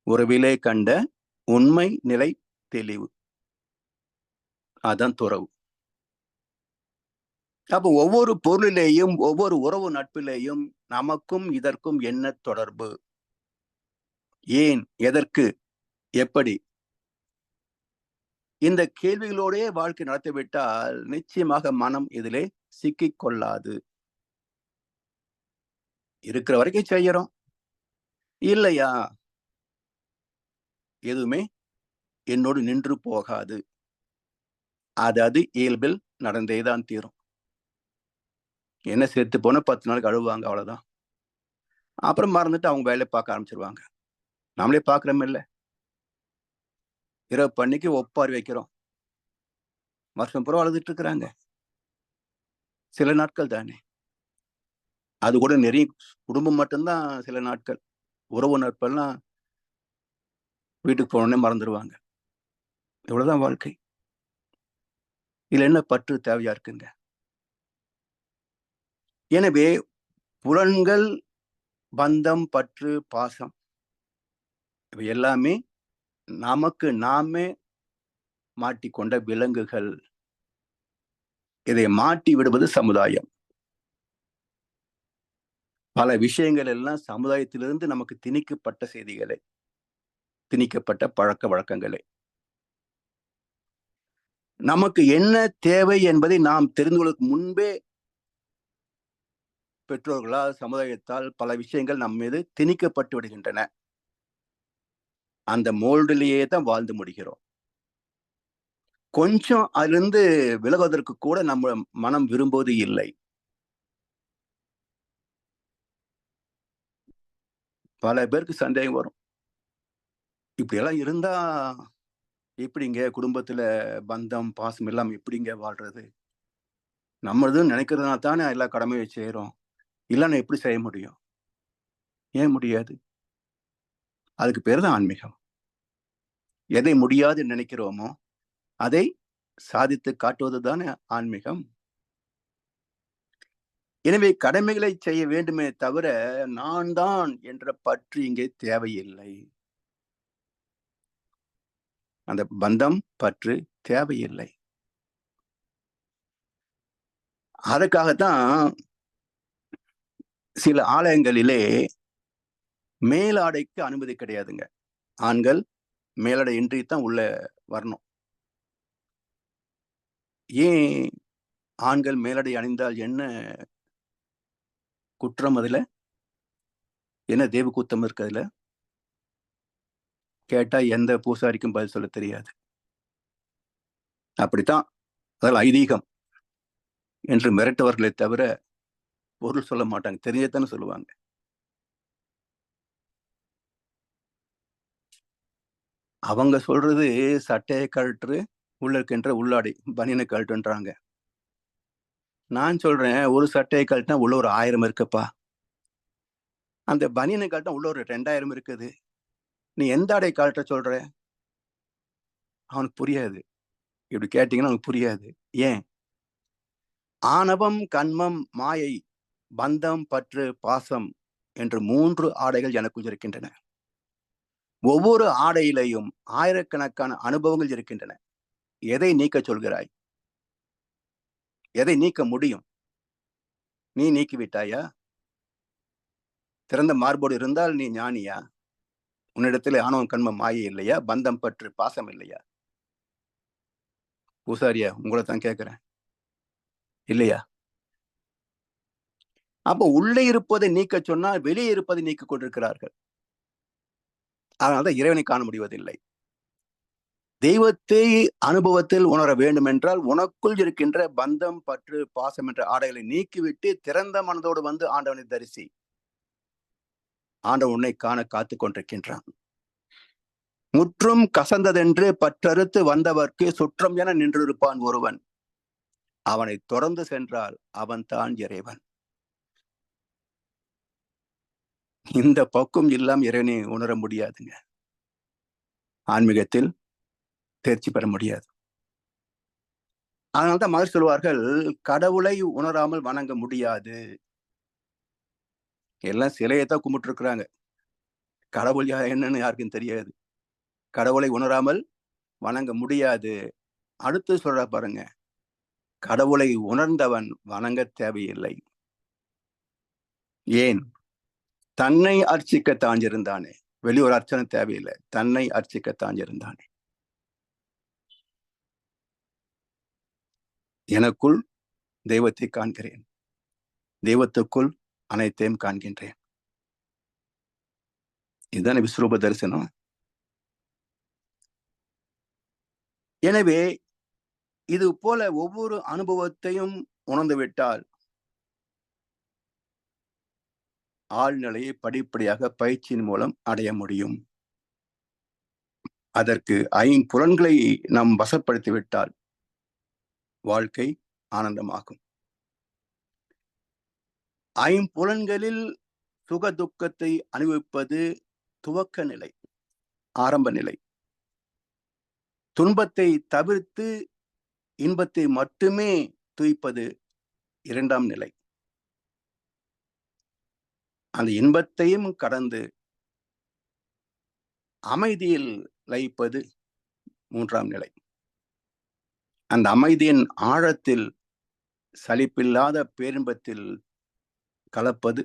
உறவிலே கண்ட உண்மை நிலை தெளிவு, அதான் துறவு. அப்ப ஒவ்வொரு பொருளிலேயும், ஒவ்வொரு உறவு நட்பிலேயும் நமக்கும் இதற்கும் என்ன தொடர்பு? ஏன், எதற்கு, எப்படி? இந்த கேள்விகளோடே வாழ்க்கை நடத்திவிட்டால் நிச்சயமாக மனம் இதிலே சிக்கிக் கொள்ளாது. இருக்கிற வரைக்கும் செய்யறோம், இல்லையா எதுவுமே என்னோடு நின்று போகாது. அது இயல்பில் நடந்தேதான் தீரும். என்ன சேர்த்து போன 10 நாளுக்கு அழுவாங்க, அவ்வளவுதான். அப்புறம் மறந்துட்டு அவங்க வேலையை பார்க்க ஆரம்பிச்சிருவாங்க. நாமளே பார்க்கிறோம் இல்ல, இரவு பண்ணிக்கு ஒப்பாரி வைக்கிறோம், வருஷம் பூரா அழுதுட்டு இருக்கிறாங்க. சில நாட்கள் தானே, அது கூட நிறைய குடும்பம் மட்டும்தான் சில நாட்கள். உறவு நட்பெல்லாம் வீட்டுக்கு போனோடனே மறந்துடுவாங்க. இவ்வளவுதான் வாழ்க்கை. இதுல என்ன பற்று தேவையா இருக்குங்க? எனவே புலன்கள், பந்தம், பற்று, பாசம் இவை எல்லாமே நமக்கு நாமே மாட்டிக்கொண்ட விலங்குகள். இதை மாட்டி விடுவது சமுதாயம். பல விஷயங்கள் எல்லாம் சமுதாயத்திலிருந்து நமக்கு திணிக்கப்பட்ட செய்திகளை, திணிக்கப்பட்ட பழக்க வழக்கங்களை. நமக்கு என்ன தேவை என்பதை நாம் தெரிந்து கொள்வதற்கு முன்பே பெற்றோர்களால், சமுதாயத்தால் பல விஷயங்கள் நம் மீது திணிக்கப்பட்டு விடுகின்றன. அந்த மோல்டிலேயே தான் வாழ்ந்து முடிகிறோம். கொஞ்சம் அதிலிருந்து விலகுவதற்கு கூட நம்ம மனம் விரும்புவது இல்லை. பல பேருக்கு சந்தேகம் வரும். இப்படி எல்லாம் இருந்தா எப்படிங்க குடும்பத்துல பந்தம், பாசம் எல்லாம் எப்படிங்க வாழ்றது? நம்மளதுன்னு நினைக்கிறதுனால தானே எல்லா கடமையும் செய்யறோம். இல்லைன்னா எப்படி செய்ய முடியும்? ஏன் முடியாது? அதுக்கு பேர் தான் ஆன்மீகம். எதை முடியாது நினைக்கிறோமோ அதை சாதித்து காட்டுவது தானே ஆன்மீகம். எனவே கடமைகளை செய்ய வேண்டுமே தவிர நான் தான் என்ற பற்று இங்கே தேவையில்லை. அந்த பந்தம், பற்று தேவையில்லை. அதுக்காகத்தான் சில ஆலயங்களிலே மேலாடைக்கு அனுமதி கிடையாதுங்க. ஆண்கள் மேலாடை இன்றி தான் உள்ள வரணும். ஏன் ஆண்கள் மேலாடை அணிந்தால் என்ன குற்றம்? அதுல என்ன தெய்வ குத்தம் இருக்கு? அதுல கேட்டா எந்த பூசாரிக்கும் பதில் சொல்ல தெரியாது. அப்படித்தான், அதில் ஐதீகம் என்று மிரட்டுவர்களை தவிர பொருள் சொல்ல மாட்டாங்க. தெரிஞ்சதானே சொல்லுவாங்க. அவங்க சொல்றது சட்டையை கழற்று, உள்ள இருக்கின்ற உள்ளாடை பனியனை கழட்டுன்றாங்க. நான் சொல்றேன், ஒரு சட்டையை கழட்டினா உள்ள ஒரு 1000 இருக்குப்பா. அந்த பனியனை கழட்டினா உள்ள ஒரு 2000 இருக்குது. நீ எந்த ஆடை கழட்ட சொல்ற? அவனுக்கு புரியாது. இப்படி கேட்டீங்கன்னா அவனுக்கு புரியாது. ஏன்? ஆணவம், கன்மம், மாயை, பந்தம், பற்று, பாசம் என்று 3 ஆடைகள் எனக்குள் இருக்கின்றன. ஒவ்வொரு ஆடையிலையும் ஆயிரக்கணக்கான அனுபவங்கள் இருக்கின்றன. எதை நீக்க சொல்கிறாய்? எதை நீக்க முடியும்? நீ நீக்கிவிட்டாயா? திறந்த மார்போடு இருந்தால் நீ ஞானியா? உன்னிடத்தில் ஆணவம், கன்மம், மாயை இல்லையா? பந்தம், பற்று, பாசம் இல்லையா? பூசாரியா, உங்களை தான் கேட்கிறேன். இல்லையா? அப்ப உள்ளே இருப்பதை நீக்க சொன்னால் வெளியே இருப்பதை நீக்கிக் கொண்டிருக்கிறார்கள். அதனால்தான் இறைவனை காண முடிவதில்லை. தெய்வத்தை அனுபவத்தில் உணர வேண்டும் என்றால் உனக்குள் இருக்கின்ற பந்தம், பற்று, பாசம் என்ற ஆடைகளை நீக்கிவிட்டு திறந்த மனதோடு வந்து ஆண்டவனை தரிசி. ஆண்டவன் உன்னை காண காத்துக் கொண்டிருக்கின்றான். முற்றும் கசந்ததென்று பற்றறுத்து வந்தவர்க்கு சுற்றம் என நின்றிருப்பான் ஒருவன். அவனை தொடர்ந்து சென்றால் அவன் தான் இறைவன். இந்த பக்குவம் இல்லாம இறைவனை உணர முடியாதுங்க. ஆன்மீகத்தில் தேர்ச்சி பெற முடியாது. அதனால்தான் மகர் சொல்வார்கள், கடவுளை உணராமல் வணங்க முடியாது. எல்லாம் சிலையை தான் கும்பிட்டு இருக்கிறாங்க. கடவுள் என்னன்னு யாருக்கும் தெரியாது. கடவுளை உணராமல் வணங்க முடியாது. அடுத்து சொல்ற பாருங்க, கடவுளை உணர்ந்தவன் வணங்க தேவையில்லை. ஏன்? தன்னை அர்ச்சிக்கத்தான் இருந்தானே. வெளி ஒரு அர்ச்சனை தேவையில்லை. தன்னை அர்ச்சிக்கத்தான் இருந்தானே. எனக்குள் தெய்வத்தை காண்கிறேன், தெய்வத்துக்குள் அனைத்தையும் காண்கின்றேன். இதுதானே விஸ்வரூப தரிசனம். எனவே இது போல ஒவ்வொரு அனுபவத்தையும் உணர்ந்துவிட்டால் ஆழ்நிலையை படிப்படியாக பயிற்சியின் மூலம் அடைய முடியும். அதற்கு 5 புலன்களை நாம் வசப்படுத்திவிட்டால் வாழ்க்கை ஆனந்தமாகும். 5 புலன்களில் சுக துக்கத்தை அனுபவிப்பது துவக்க நிலை, ஆரம்ப நிலை. துன்பத்தை தவிர்த்து இன்பத்தை மட்டுமே துய்ப்பது இரண்டாம் நிலை. அந்த இன்பத்தையும் கடந்து அமைதியில் லயிப்பது மூன்றாம் நிலை. அந்த அமைதியின் ஆழத்தில் சலிப்பில்லாத பேரின்பத்தில் கலப்பது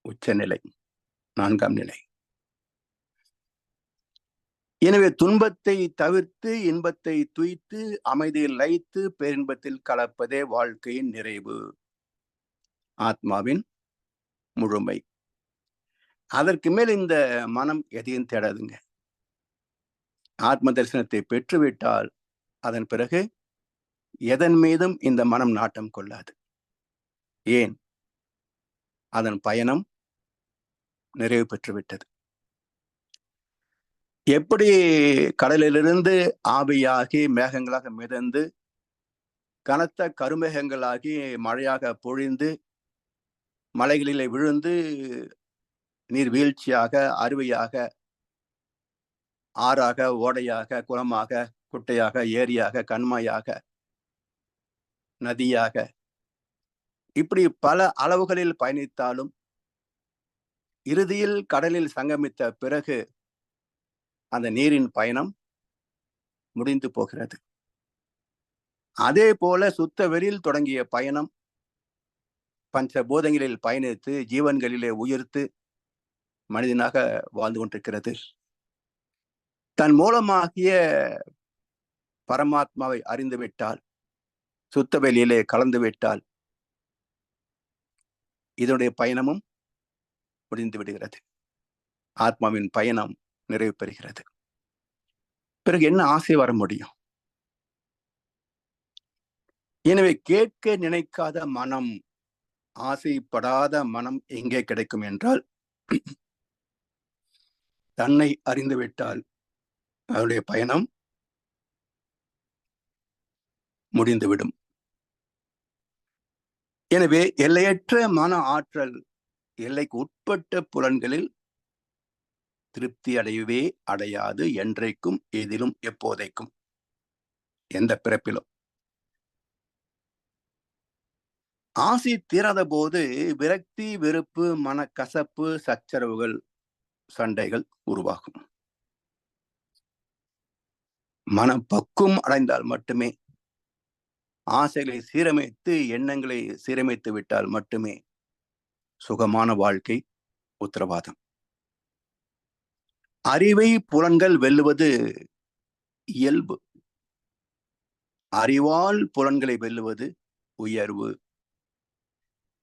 உச்சநிலை, நான்காம் நிலை. எனவே துன்பத்தை தவிர்த்து இன்பத்தை துய்த்து அமைதியில் லயித்து பேரின்பத்தில் கலப்பதே வாழ்க்கையின் நிறைவு, ஆத்மாவின் முழுமை. அதற்கு மேல் இந்த மனம் எதையும் தேடாதுங்க. ஆத்ம தரிசனத்தை பெற்றுவிட்டால் அதன் பிறகு எதன் மீதும் இந்த மனம் நாட்டம் கொள்ளாது. ஏன்? அதன் பயணம் நிறைவு பெற்றுவிட்டது. எப்படி கடலிலிருந்து ஆவியாகி மேகங்களாக மிதந்து கனத்த கருமேகங்களாகி மழையாக பொழிந்து மலைகளிலே விழுந்து நீர் வீழ்ச்சியாக, அருவியாக, ஆறாக, ஓடையாக, குளமாக, குட்டையாக, ஏரியாக, கண்மாயாக, நதியாக, இப்படி பல அளவுகளில் பயணித்தாலும் இறுதியில் கடலில் சங்கமித்த பிறகு அந்த நீரின் பயணம் முடிந்து போகிறது. அதே போல சுத்த வெளியில் தொடங்கிய பயணம் பஞ்ச போதங்களில் பயணித்து ஜீவன்களிலே உயர்த்து மனிதனாக வாழ்ந்து கொண்டிருக்கிறது. தன் மூலமாகிய பரமாத்மாவை அறிந்துவிட்டால், சுத்த வெளியிலே கலந்து விட்டால் இதனுடைய பயணமும் முடிந்து விடுகிறது. ஆத்மாவின் பயணம் நிறைவு பெறுகிறது. பிறகு என்ன ஆசை வர முடியும்? எனவே கேட்க நினைக்காத மனம், ஆசைப்படாத மனம் எங்கே கிடைக்கும் என்றால், தன்னை அறிந்துவிட்டால் அவருடைய பயணம் முடிந்துவிடும். எனவே எல்லையற்ற மன ஆற்றல் எல்லைக்கு உட்பட்ட புலன்களில் திருப்தி அடையவே அடையாது, என்றைக்கும், எதிலும், எப்போதைக்கும், எந்த பிறப்பிலும். ஆசை தீராத போது விரக்தி, வெறுப்பு, மனக்கசப்பு, சச்சரவுகள், சண்டைகள் உருவாகும். மனப்பக்குவம் அடைந்தால் மட்டுமே, ஆசைகளை சீரமைத்து எண்ணங்களை சீரமைத்து விட்டால் மட்டுமே சுகமான வாழ்க்கை உத்தரவாதம். அறிவை புலன்கள் வெல்லுவது இயல்பு. அறிவால் புலன்களை வெல்லுவது உயர்வு.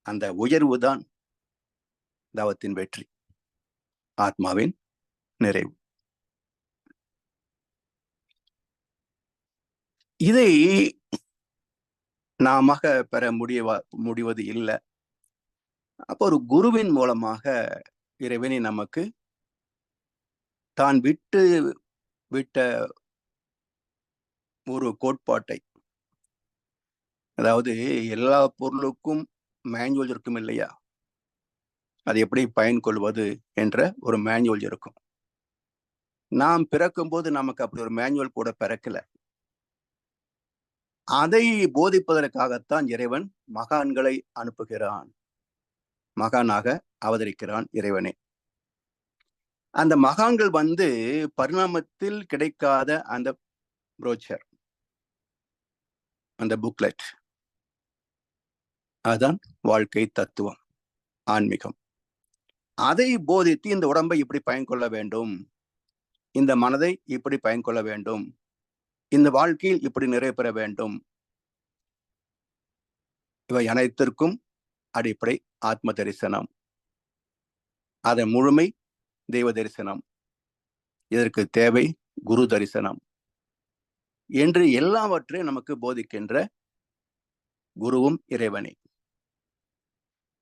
அந்த உயர்வுதான் தவத்தின் வெற்றி, ஆத்மாவின் நிறைவு. இதை நாம பெற முடிவது இல்லை. அப்போ ஒரு குருவின் மூலமாக இறைவனை நமக்கு தான் விட்ட ஒரு கோட்பாட்டை, அதாவது எல்லா பொருளுக்கும் மேனுவல் இருக்கும் இல்லையா, அது எப்படி பயன் கொள்வது என்ற ஒரு மேனுவல் இருக்கும். நாம் பிறக்கும் போது நமக்கு அப்படி ஒரு மேனுவல் கூட பிறக்கல. அதை போதிப்பதற்காகத்தான் இறைவன் மகான்களை அனுப்புகிறான், மகானாக அவதரிக்கிறான் இறைவனே. அந்த மகான்கள் வந்து பரிணாமத்தில் கிடைக்காத அந்த புரோச்சர், அந்த புக்லெட், அதுதான் வாழ்க்கை தத்துவம், ஆன்மீகம். அதை போதித்து இந்த உடம்பை இப்படி பயன் கொள்ள வேண்டும், இந்த மனதை இப்படி பயன் கொள்ள வேண்டும், இந்த வாழ்க்கையில் இப்படி நிறைவு பெற வேண்டும். இவை அனைத்திற்கும் அடிப்படை ஆத்ம தரிசனம், அதன் முழுமை தெய்வ தரிசனம், இதற்கு தேவை குரு தரிசனம் என்று எல்லாவற்றையும் நமக்கு போதிக்கின்ற குருவும் இறைவனே.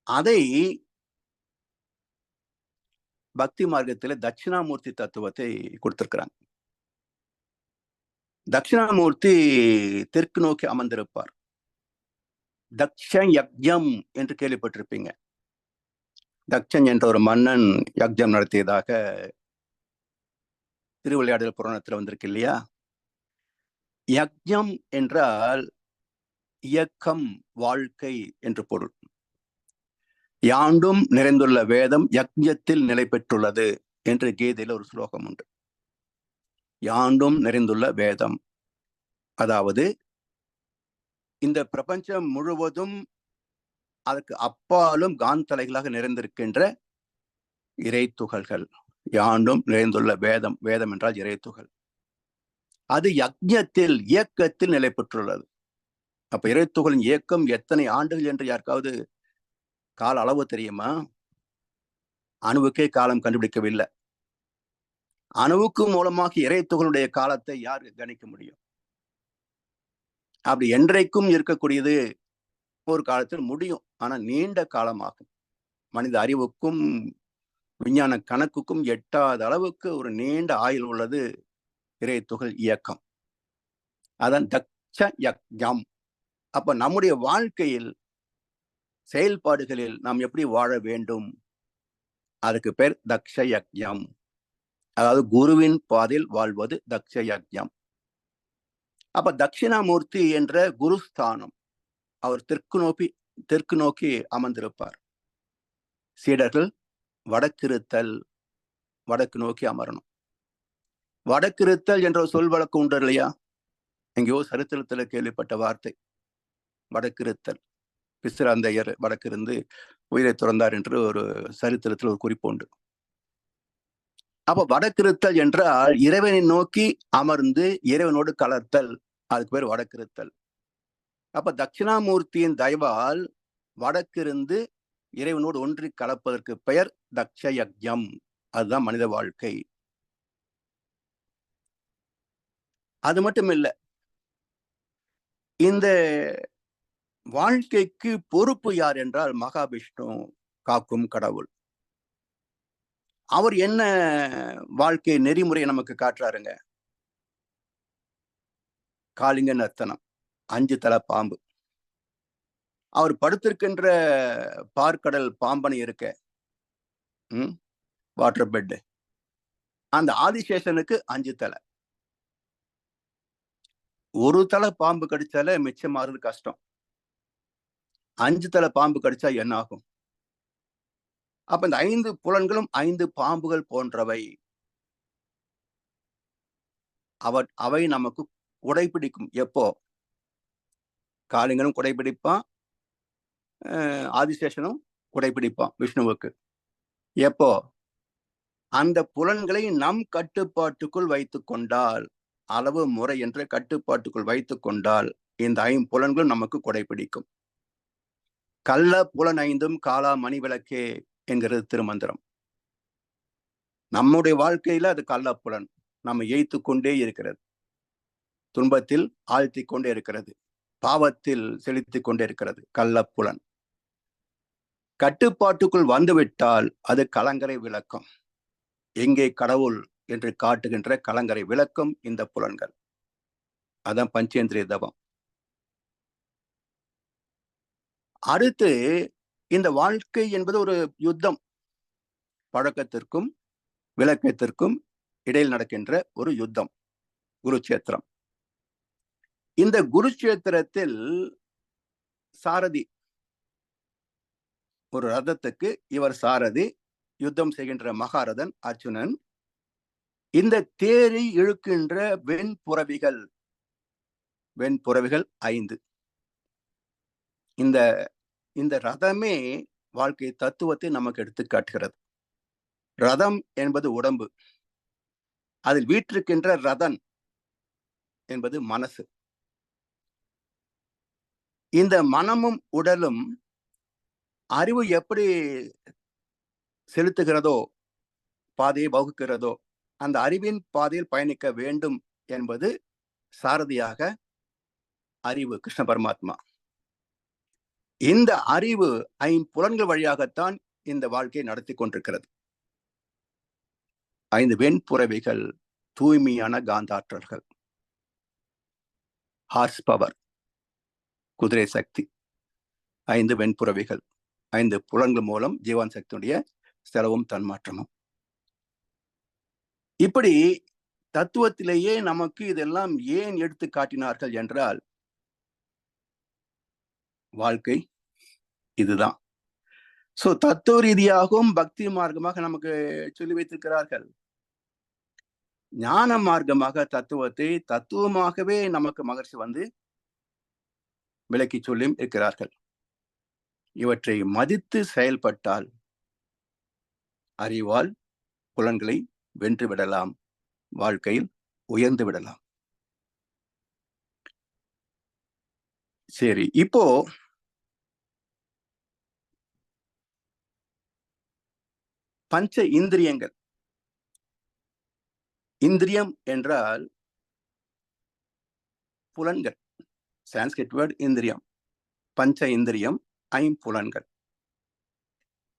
அதை பக்தி மார்க்கத்தில் தட்சிணாமூர்த்தி தத்துவத்தை கொடுத்திருக்கிறாங்க. தட்சிணாமூர்த்தி தெற்கு நோக்கி அமர்ந்திருப்பார். தக்ஷ யக்ஞம் என்று கேள்விப்பட்டிருப்பீங்க. தக்ஷன் என்ற ஒரு மன்னன் யக்ஞம் நடத்தியதாக திருவிளையாடல் புராணத்துல வந்திருக்கு இல்லையா? யக்ஞம் என்றால் இயக்கம், வாழ்க்கை என்று பொருள். யாண்டும் நிறைந்துள்ள வேதம் யக்ஞத்தில் நிலை பெற்றுள்ளது என்று கீதையில ஒரு ஸ்லோகம் உண்டு. யாண்டும் நிறைந்துள்ள வேதம், அதாவது இந்த பிரபஞ்சம் முழுவதும் அதற்கு அப்பாலும் காந்தலைகளாக நிறைந்திருக்கின்ற இறை துகள்கள். யாண்டும் நிறைந்துள்ள வேதம், வேதம் என்றால் இறை துகள். அது யக்ஞத்தில், இயக்கத்தில் நிலை பெற்றுள்ளது. அப்ப இறை துகளின் இயக்கம் எத்தனை ஆண்டுகள் என்று யாருக்காவது கால அளவு தெரியுமா? அணுவுக்கே காலம் கண்டுபிடிக்கவில்லை. அணுவுக்கு மூலமாக இறை துகளுடைய காலத்தை யார் கணிக்க முடியும்? அப்படி என்றைக்கும் இருக்கக்கூடியது ஒரு காலத்தில் முடியும், ஆனா நீண்ட காலமாகும். மனித அறிவுக்கும் விஞ்ஞான கணக்குக்கும் எட்டாத அளவுக்கு ஒரு நீண்ட ஆயுள் உள்ளது இறை துகள் இயக்கம். அதான் தக்ஷ யக்ஞம். அப்ப நம்முடைய வாழ்க்கையில், செயல்பாடுகளில் நாம் எப்படி வாழ வேண்டும், அதுக்கு பேர் தக்ஷ யக்ஞம். அதாவது குருவின் பாதையில் வாழ்வது தக்ஷ யக்ஞம். அப்ப தட்சிணாமூர்த்தி என்ற குருஸ்தானம், அவர் தெற்கு நோக்கி அமர்ந்திருப்பார். சீடர்கள் வடக்கிருத்தல், வடக்கு நோக்கி அமரணும். வடக்கிருத்தல் என்ற சொல் வழக்கு உண்டு இல்லையா? எங்கேயோ சரித்திரத்துல கேள்விப்பட்ட வார்த்தை வடக்கிருத்தல். பிசிராந்தையர் வடக்கிருந்து உயிரை துறந்தார் என்று ஒரு சரித்திரத்தில் ஒரு குறிப்பு உண்டு. அப்ப வடக்கிருத்தல் என்றால் இறைவனை நோக்கி அமர்ந்து இறைவனோடு கலர்த்தல், அதுக்கு பேர் வடக்கிருத்தல். அப்ப தட்சிணாமூர்த்தியின் தயவால் வடக்கிருந்து இறைவனோடு ஒன்றி கலப்பதற்கு பெயர் தக்ஷ யக்ஞம். அதுதான் மனித வாழ்க்கை. அது மட்டும் இல்ல, இந்த வாழ்க்கைக்கு பொறுப்பு யார் என்றால் மகாவிஷ்ணு, காக்கும் கடவுள். அவர் என்ன வாழ்க்கை நெறிமுறையை நமக்கு காட்டுறாருங்க? காளிங்க நர்த்தனம், 5 தலை பாம்பு. அவர் படுத்திருக்கின்ற பார்க்கடல் பாம்பனை இருக்க வாட்டர் பெட், அந்த ஆதிசேஷனுக்கு 5 தலை. ஒரு தலை பாம்பு கடிச்சால மிச்சம் மாறுறது கஷ்டம். 5 தலை பாம்பு கடிச்சா என்ன ஆகும்? அப்ப இந்த 5 புலன்களும் 5 பாம்புகள் போன்றவை. அவை நமக்கு குடைபிடிக்கும். எப்போ? காளிங்கனும் குடைபிடிப்பான், ஆதிசேஷனும் குடைபிடிப்பான் விஷ்ணுவுக்கு. எப்போ? அந்த புலன்களை நம் கட்டுப்பாட்டுக்குள் வைத்துக் கொண்டால், அளவு முறை என்ற கட்டுப்பாட்டுக்குள் வைத்துக் கொண்டால் இந்த 5 புலன்களும் நமக்கு குடைபிடிக்கும். கள்ள புலன் 5ம் காலா மணி விளக்கே என்கிறது திருமந்திரம். நம்முடைய வாழ்க்கையில அது கள்ள புலன் நம்ம எய்த்து கொண்டே இருக்கிறது, துன்பத்தில் ஆழ்த்தி கொண்டே இருக்கிறது, பாவத்தில் செலுத்திக் கொண்டே இருக்கிறது கள்ளப்புலன். கட்டுப்பாட்டுக்குள் வந்துவிட்டால் அது கலங்கரை விளக்கம். எங்கே கடவுள் என்று காட்டுகின்ற கலங்கரை விளக்கம் இந்த புலன்கள். அதான் பஞ்சேந்திரிய தவம். அடுத்து, இந்த வாழ்க்கை என்பது ஒரு யுத்தம். பழக்கத்திற்கும் விளக்கத்திற்கும் இடையில் நடக்கின்ற ஒரு யுத்தம், குருட்சேத்திரம். இந்த குருட்சேத்திரத்தில் சாரதி, ஒரு ரதத்துக்கு இவர் சாரதி, யுத்தம் செய்கின்ற மகாரதன் அர்ஜுனன். இந்த தேரை இழுக்கின்ற வெண்புறவிகள் 5. இந்த ரதமே வாழ்க்கை தத்துவத்தை நமக்கு எடுத்து காட்டுகிறது. ரதம் என்பது உடம்பு, அதில் வீற்றிருக்கின்ற ரதன் என்பது மனசு. இந்த மனமும் உடலும் அறிவு எப்படி செலுத்துகிறதோ, பாதையை வகுக்கிறதோ, அந்த அறிவின் பாதையில் பயணிக்க வேண்டும் என்பது சாரதியாக அறிவு, கிருஷ்ண பரமாத்மா. இந்த அறிவு 5 புலன்கள் வழியாகத்தான் இந்த வாழ்க்கையை நடத்தி கொண்டிருக்கிறது. 5 வெண்புறவிகள், தூய்மையான காந்தாற்றல்கள், ஹார்ஸ் பவர், குதிரை சக்தி. 5 வெண்புறவிகள். 5 புலன்கள் மூலம் ஜீவான் சக்தியுடைய செலவும் தன்மாற்றமும். இப்படி தத்துவத்திலேயே நமக்கு இதெல்லாம் ஏன் எடுத்து காட்டினார்கள் என்றால், வாழ்க்கை இதுதான். சோ தத்துவ ரீதியாகவும் பக்தி மார்க்கமாக நமக்கு சொல்லி வைத்திருக்கிறார்கள். ஞான மார்க்கமாக தத்துவத்தை தத்துவமாகவே நமக்கு மகர்ஷி வந்து விளக்கி சொல்லியும் இருக்கிறார்கள். இவற்றை மதித்து செயல்பட்டால் அறிவால் புலன்களை வென்று விடலாம், வாழ்க்கையில் உயர்ந்து விடலாம். சரி, இப்போ பஞ்ச இந்திரியங்கள். இந்திரியம் என்றால் புலன்கள். சான்ஸ்கிரிட் வேர்ட் இந்திரியம். பஞ்ச இந்திரியம், ஐம்புலன்கள்.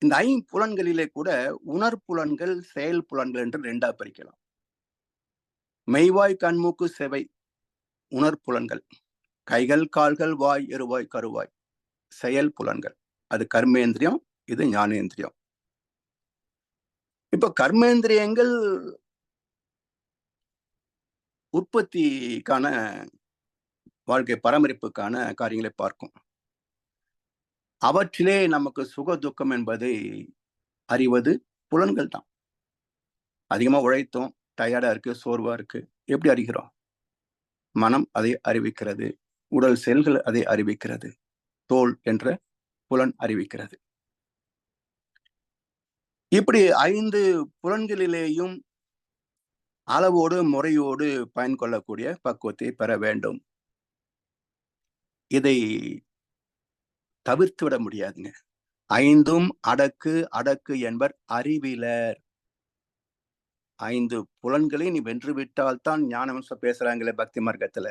இந்த ஐம்புலன்களிலே கூட உணர்புலன்கள், செயல் புலன்கள் என்று 2ஆ பிரிக்கலாம். மெய்வாய், கண்மூக்கு, செவை உணர்புலன்கள். கைகள், கால்கள், வாய், எருவாய், கருவாய் செயல் புலன்கள். அது கர்மேந்திரியம், இது ஞானேந்திரியம். இப்ப கர்மேந்திரியங்கள் உற்பத்திக்கான, வாழ்க்கை பராமரிப்புக்கான காரியங்களை பார்க்கும். அவற்றிலே நமக்கு சுக துக்கம் என்பதை அறிவது புலன்கள் தான். அதிகமா உழைத்தோம், டயர்டா இருக்கு, சோர்வா இருக்கு, எப்படி அறிகிறோம்? மனம் அதை அறிவிக்கிறது, உடல் செல்கள் அதை அறிவிக்கிறது, தோல் என்ற புலன் அறிவிக்கிறது. இப்படி 5 புலன்களிலேயும் அளவோடு முறையோடு பயன் கொள்ளக்கூடிய பக்குவத்தை பெற வேண்டும். இதை தவிர்த்து விட முடியாதுங்க. 5ம் அடக்கு அடக்கு என்பர் அறிவிலர். 5 புலன்களை நீ வென்று விட்டால் தான் ஞானம் பேசுறாங்களே பக்தி மார்க்கத்துல.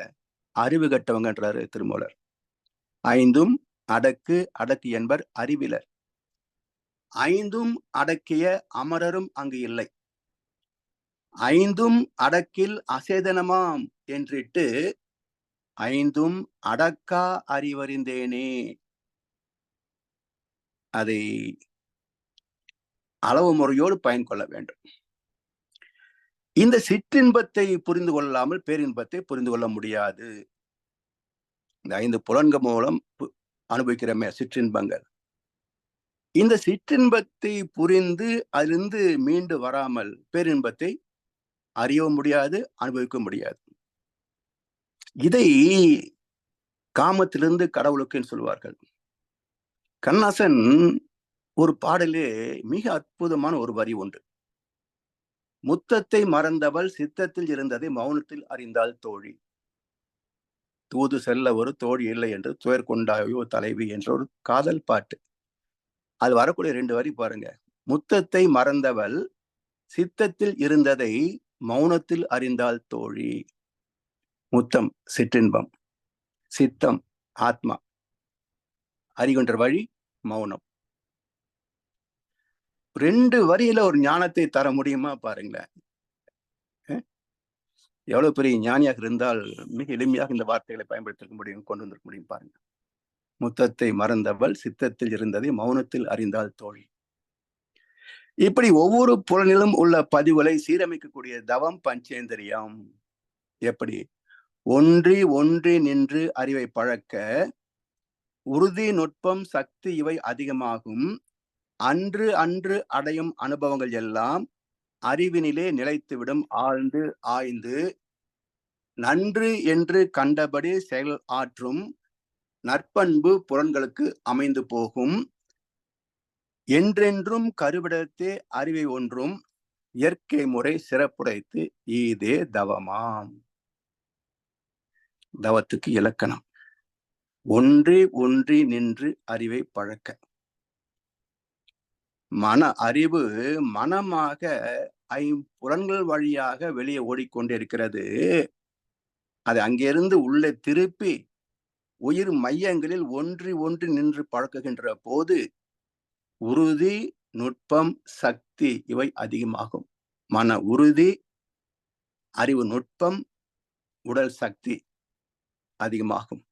அறிவு கட்டவங்கன்றாரு திருமூலர். 5ம் அடக்கு அடக்கு என்பர் அறிவிலர். 5ம் அடக்கிய அமரரும் அங்கு இல்லை. 5ம் அடக்கில் அசேதனமாம் என்றிட்டு 5ம் அடக்கா அறிவறிந்தேனே. அதை அளவு முறையோடு பயன் கொள்ள வேண்டும். இந்த சிற்றின்பத்தை புரிந்து கொள்ளாமல் பேரின்பத்தை புரிந்து கொள்ள முடியாது. இந்த 5 புலன்கள் மூலம் அனுபவிக்கிறமே சிற்றின்பங்கள். இந்த சிற்றின்பத்தை புரிந்து அதிலிருந்து மீண்டு வராமல் பேரின்பத்தை அறியவும் முடியாது, அனுபவிக்க முடியாது. இதை காமத்திலிருந்து கடவுளுக்கு சொல்வார்கள். கண்ணாசன் ஒரு பாடலே மிக அற்புதமான ஒரு வரி உண்டு. முத்தத்தை மறந்தவள் சித்தத்தில் இருந்ததை மௌனத்தில் அறிந்தாள் தோழி. தூது செல்ல ஒரு தோழி இல்லை என்று துயர் கொண்டாயோ தலைவி என்ற ஒரு காதல் பாட்டு. அது வரக்கூடிய 2 வரி பாருங்க. முத்தத்தை மறந்தவள் சித்தத்தில் இருந்ததை மௌனத்தில் அறிந்தாள் தோழி. முத்தம் சிற்றின்பம், சித்தம் ஆத்மா, அறிகின்ற வழி மௌனம். 2 வரியில ஒரு ஞானத்தை தர முடியுமா பாருங்களேன். எவ்வளவு பெரிய ஞானியாக இருந்தால் மிக எளிமையாக இந்த வார்த்தைகளை பயன்படுத்த முடியும், கொண்டு வந்திருக்க முடியும் பாருங்க. முத்தத்தை மறந்தவள் சித்தத்தில் இருந்ததை மௌனத்தில் அறிந்தாள் தோழி. இப்படி ஒவ்வொரு புலனிலும் உள்ள பதிவுகளை சீரமைக்கக்கூடிய தவம் பஞ்சேந்திரியம். எப்படி? ஒன்றி ஒன்றி நின்று அறிவை பழக்க உறுதி நுட்பம் சக்தி இவை அதிகமாகும். அன்று அன்று அடையும் அனுபவங்கள் எல்லாம் அறிவினிலே நிலைத்துவிடும். ஆழ்ந்து ஆய்ந்து நன்று என்று கண்டபடி செயல் ஆற்றும் நற்பண்பு புலன்களுக்கு அமைந்து போகும். என்றென்றும் கருவிடத்தே அறிவை ஒன்றும் இயற்கை முறை சிறப்புடைத்து ஈதே தவமாம். தவத்துக்கு இலக்கணம் ஒன்றி ஒன்றி நின்று அறிவை பழக்க. மன அறிவு மனமாக 5 புலன்கள் வழியாக வெளியே ஓடிக்கொண்டிருக்கிறது. அது அங்கிருந்து உள்ளே திருப்பி உயிர் மையங்களில் ஒன்றி ஒன்றி நின்று பழக்குகின்ற போது உறுதி நுட்பம் சக்தி இவை அதிகமாகும். மன உறுதி, அறிவு நுட்பம், உடல் சக்தி அதிகமாகும்.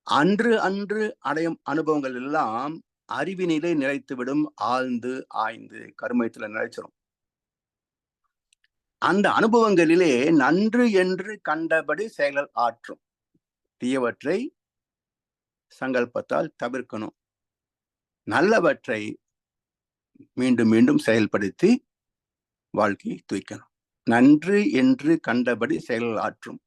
அன்று அன்று அடையும் அனுபவங்கள் எல்லாம் அறிவினிலே நிலைத்துவிடும், ஆழ்ந்து ஆய்ந்து கருமயத்துல நிலைச்சிரும். அந்த அனுபவங்களிலே நன்று என்று கண்டபடி செயல் ஆற்றும். தீயவற்றை சங்கல்பத்தால் தவிர்க்கணும், நல்லவற்றை மீண்டும் மீண்டும் செயல்படுத்தி வாழ்க்கையை தூய்க்கணும். நன்று என்று கண்டபடி செயல் ஆற்றும்.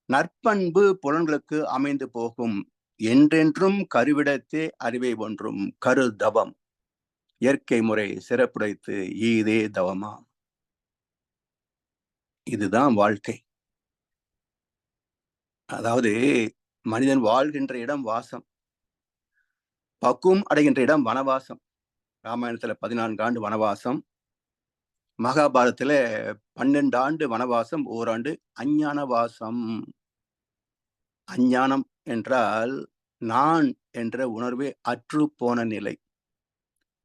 நற்பண்பு புலன்களுக்கு அமைந்து போகும், என்றென்றும் கருவிடத்தே அறிவை ஒன்றும் கரு தவம் இயற்கை முறை சிறப்புடைத்து ஈதே தவமா. இதுதான் வாழ்க்கை. அதாவது மனிதன் வாழ்கின்ற இடம் வாசம், பக்குவம் அடைகின்ற இடம் வனவாசம். ராமாயணத்துல 14 ஆண்டு வனவாசம், மகாபாரதத்துல 12 ஆண்டு வனவாசம், ஓராண்டு அஞ்ஞான வாசம். அஞ்ஞானம் என்றால் நான் என்ற உணர்வே அற்று போன நிலை.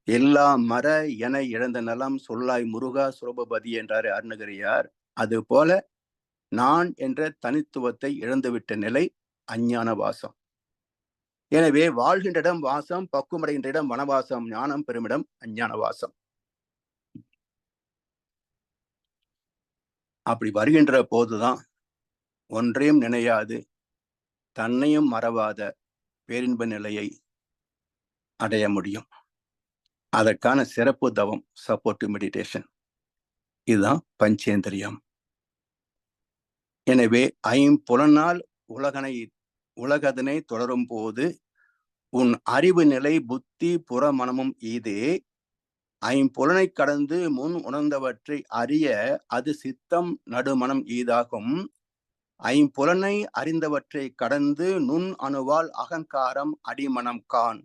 எல்லா மர என இழந்த நலம் சொல்லாய் முருகா சுரபபதி என்றாரு அருணகிரியார். அது போல நான் என்ற தனித்துவத்தை இழந்துவிட்ட நிலை அஞ்ஞான வாசம். எனவே வாழ்கின்ற இடம் வாசம், பக்குவமடைகின்ற இடம் வனவாசம், ஞானம் பெருமிடம் அஞ்ஞான வாசம். அப்படி வருகின்ற போதுதான் ஒன்றையும் நினையாது தன்னையும் மறவாத பேரின்ப நிலையை அடைய முடியும். அதற்கான சிறப்பு தவம் சப்போர்ட்டிவ் மெடிடேஷன். இதுதான் பஞ்சேந்திரியம். எனவே ஐம்புலனால் உலகதனை தொடரும் போது உன் அறிவு நிலை புத்தி புறமனமும் ஈதே. ஐம்புலனை கடந்து முன் உணர்ந்தவற்றை அறிய அது சித்தம் நடுமனம் ஈதாகும். ஐம்புலனை அறிந்தவற்றை கடந்து நுண் அணுவால் அகங்காரம் அடிமனம் கான்.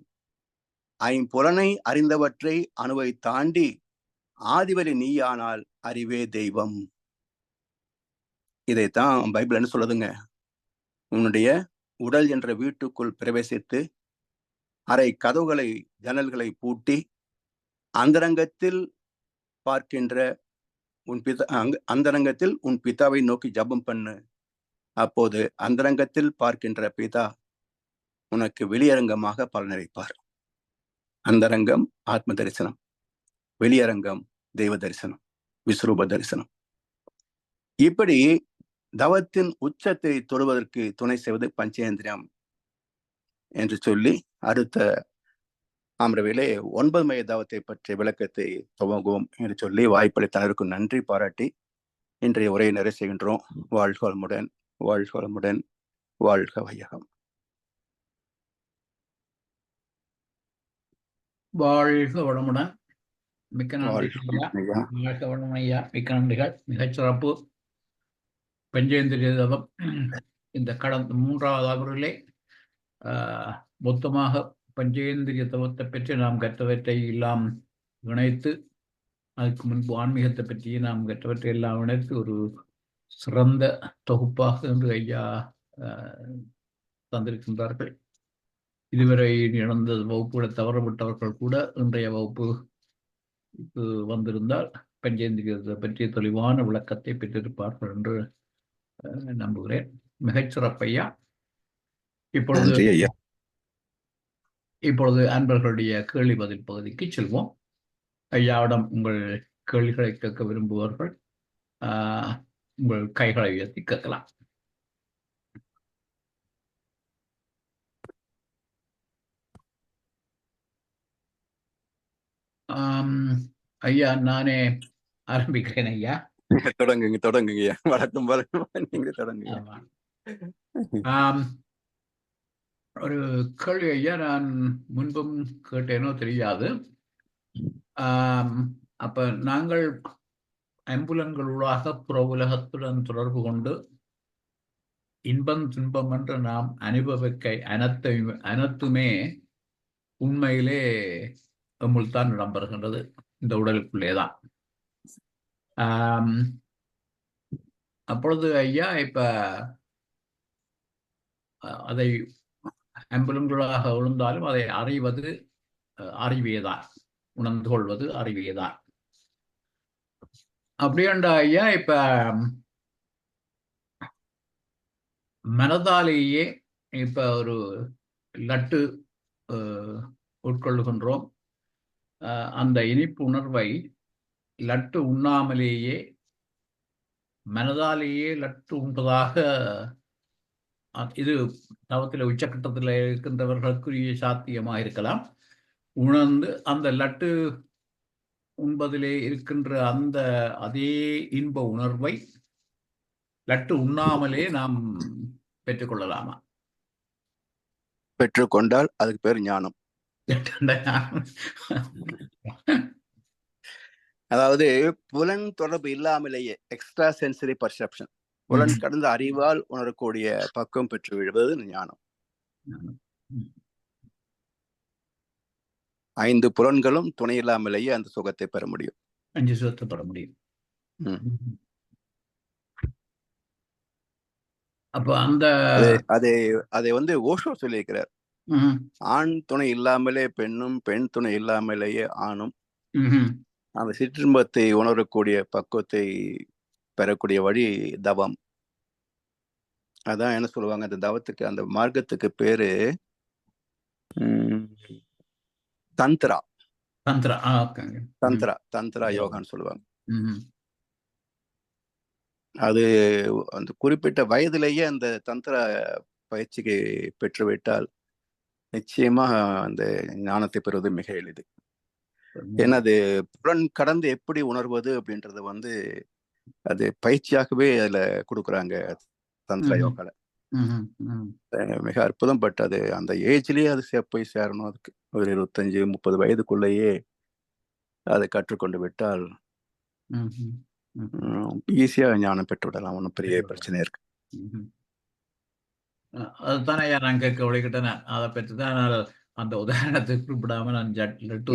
ஐம்புலனை அறிந்தவற்றை அணுவை தாண்டி ஆதிவலி நீயானால் அறிவே தெய்வம். இதைத்தான் பைபிள் என்ன சொல்லுதுங்க? உன்னுடைய உடல் என்ற வீட்டுக்குள் பிரவேசித்து அரை கதவுகளை ஜன்னல்களை பூட்டி அந்தரங்கத்தில் பார்க்கின்ற அந்தரங்கத்தில் உன் பிதாவை நோக்கி ஜபம் பண்ணு. அப்போது அந்தரங்கத்தில் பார்க்கின்ற பிதா உனக்கு வெளியரங்கமாக பலனளிப்பார். அந்தரங்கம் ஆத்ம தரிசனம், வெளியரங்கம் தெய்வ தரிசனம், விஸ்வரூப தரிசனம். இப்படி தவத்தின் உச்சத்தை தொடுவதற்கு துணை செய்வது பஞ்சேந்திரியம் என்று சொல்லி அடுத்த அமர்விலே 9 மைய தவத்தை பற்றிய விளக்கத்தை துவங்குவோம் என்று சொல்லி வாய்ப்பளித்தனருக்கு நன்றி பாராட்டி இன்றைய உரையை நிறைவு செய்கின்றோம். வாழ்க வளமுடன், வாழ்க வளமுடன், வாழ்க வையகம். வாழ்க வளமுடன். மிக்க நன்றி ஐயா. வாழ்க வளம் ஐயா. மிக்க நன்றிகள். மிகச்சிறப்பு. பஞ்சேந்திரிய தவம் இந்த கடந்த 3வது அமர்விலே மொத்தமாக பஞ்சேந்திரிய தவத்தை பற்றி நாம் கற்றவற்றை எல்லாம் இணைத்து, அதுக்கு முன்பு ஆன்மீகத்தை பற்றி நாம் கற்றவற்றை எல்லாம் இணைத்து ஒரு சிறந்த தொகுப்பாக என்று ஐயா தந்திருக்கின்றார்கள். இதுவரை நடந்த வகுப்புகளை தவறவிட்டவர்கள் கூட இன்றைய வகுப்புக்கு வந்திருந்தால் பஞ்சேந்திரியத்தை பற்றிய தெளிவான விளக்கத்தை பெற்றிருப்பார்கள் என்று நம்புகிறேன். மிகச்சிறப்பையா. இப்பொழுது அன்பர்களுடைய கேள்வி பதில் பகுதிக்கு செல்வோம். ஐயாவிடம் உங்கள் கேள்விகளை கேட்க விரும்புபவர்கள் உங்கள் கைகளை உயர்த்தி கேட்கலாம். ஐயா, நானே ஆரம்பிக்கிறேன். ஐயா தொடங்குங்க. வழக்கம் நீங்க தொடங்குங்க. ஒரு கேள்வி ஐயா, நான் முன்பும் கேட்டேனோ தெரியாது. அப்ப நாங்கள் ஐம்புலன்களூடாக புற உலகத்துடன் தொடர்பு கொண்டு இன்பம் துன்பம் என்று நாம் அனுபவிக்க அனைத்துமே உண்மையிலே நம்முள்தான் இடம்பெறுகின்றது, இந்த உடலுக்குள்ளேதான். அப்பொழுது ஐயா, இப்ப அதை ஐம்புலன்களாக விழுந்தாலும் அதை அறிவது அறிவியதான், உணர்ந்து கொள்வது அறிவியதான். அப்படியாண்டா ஐயா, இப்ப மனதாலேயே இப்ப ஒரு லட்டு உட்கொள்ளுகின்றோம். அந்த இனிப்பு உணர்வை லட்டு உண்ணாமலேயே மனதாலேயே லட்டு உண்பதாக இது தவத்தில் உச்சக்கட்டத்தில் இருக்கின்றவர்களுக்குரிய சாத்தியமாக இருக்கலாம். உணர்ந்து அந்த லட்டு உண்பதிலே இருக்கின்ற அந்த அதே இன்ப உணர்வை லட்டு உண்ணாமலே நாம் பெற்றுக்கொள்ளலாமா? பெற்றுக்கொண்டால் அதுக்கு பேர் ஞானம். அதாவது புலன் தொடர்பு இல்லாமலேயே எக்ஸ்ட்ரா சென்சரி பர்செப்ஷன், புலன் கடந்த அறிவால் உணரக்கூடிய பக்குவம் பெற்று விடுவது ஞானம். 5 புலன்களும் துணை இல்லாமலேயே அந்த சுகத்தை பெற முடியும். 5 சுகத்தை பெற முடியும். அப்ப அந்த அதை ஓஷோ சொல்லியிருக்கிறார். ஆண் துணை இல்லாமலே பெண்ணும், பெண் துணை இல்லாமலேயே ஆணும் அந்த சிற்றின்பத்தை உணரக்கூடிய பக்குவத்தை பெறக்கூடிய வழி தவம். அதான் என்ன சொல்லுவாங்க, அந்த தவத்துக்கு, அந்த மார்க்கத்துக்கு பேரு தந்திரா. தந்திரா யோகான்னு சொல்லுவாங்க. அது அந்த குறிப்பிட்ட வயதிலேயே அந்த தந்திர பயிற்சிக்கு பெற்றுவிட்டால் நிச்சயமா அந்த ஞானத்தை பெறுவது மிக எளிது. ஏன்னா அது புலன் கடந்து எப்படி உணர்வது அப்படின்றது அது பயிற்சியாகவே அதுல கொடுக்குறாங்க தந்திர யோகால. மிக அற்புதம். பட் அது அந்த ஏஜ்லயே அது போய் சேரணும். அதுக்கு ஒரு 25-30 வயதுக்குள்ளேயே அதை கற்றுக்கொண்டு விட்டால் ஈஸியா ஞானம் பெற்று விடலாம். ஒன்றும் பெரிய பிரச்சனை இருக்கு. அதுதானே நான் கேட்க ஒழிக்கிட்டேன். அதை பற்றி தான் அந்த உதாரணத்தை குறிப்பிடாம நான் லட்டு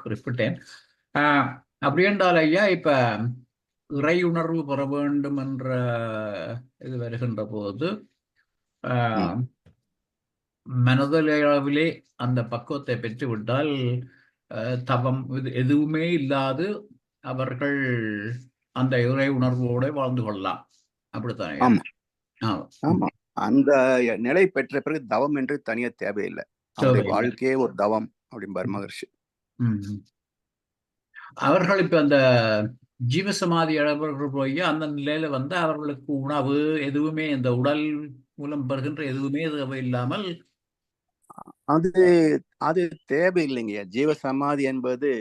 குறிப்பிட்டேன். அப்படி என்றால் ஐயா, இப்ப இறை உணர்வு பெற வேண்டும் என்ற இது வருகின்ற போது மனதளவிலே அந்த பக்குவத்தை பெற்றுவிட்டால் தவம் எதுவுமே இல்லாது அவர்கள் அந்த இறை உணர்வோட வாழ்ந்து கொள்ளலாம். அப்படித்தானே? ஆமா. அந்த நிலை பெற்ற பிறகு தவம் என்று தனியா தேவையில்லை. வாழ்க்கையே ஒரு தவம் அப்படிம்பார் மகர்ஷி. அவர்கள் இப்ப அந்த ஜீவசமாதி அளவர்கள் போய் அந்த நிலையில அவர்களுக்கு உணவு எதுவுமே, இந்த உடல் மூலம் பெறுகின்ற எதுவுமே இல்லாமல் அது தேவையில்லைங்க. ஜீவசமாதி என்பது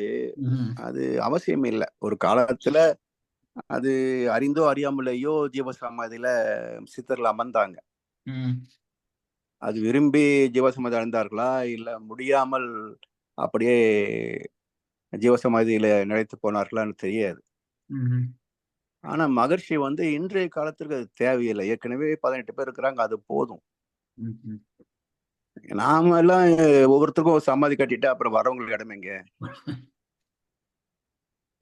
அது அவசியம் இல்லை. ஒரு காலத்துல அது அறிந்தோ அறியாமலேயோ ஜீவசமாதியில சித்தர்கள் அமர்ந்தாங்க. அது விரும்பி ஜீவசமாதி அடைந்தார்களா இல்ல முடியாமல் அப்படியே ஜீவசமாதியில நிலைத்து போனார்களான்னு தெரியாது. ஆனா மகர்ஷி இன்றைய காலத்திற்கு அது தேவையில்லை. ஏற்கனவே 18 பேர் இருக்கிறாங்க, அது போதும். நாம எல்லாம் ஒவ்வொருத்தருக்கும் சமாதி கட்டிட்டு அப்புறம் வரவங்களுக்கு இடமேங்க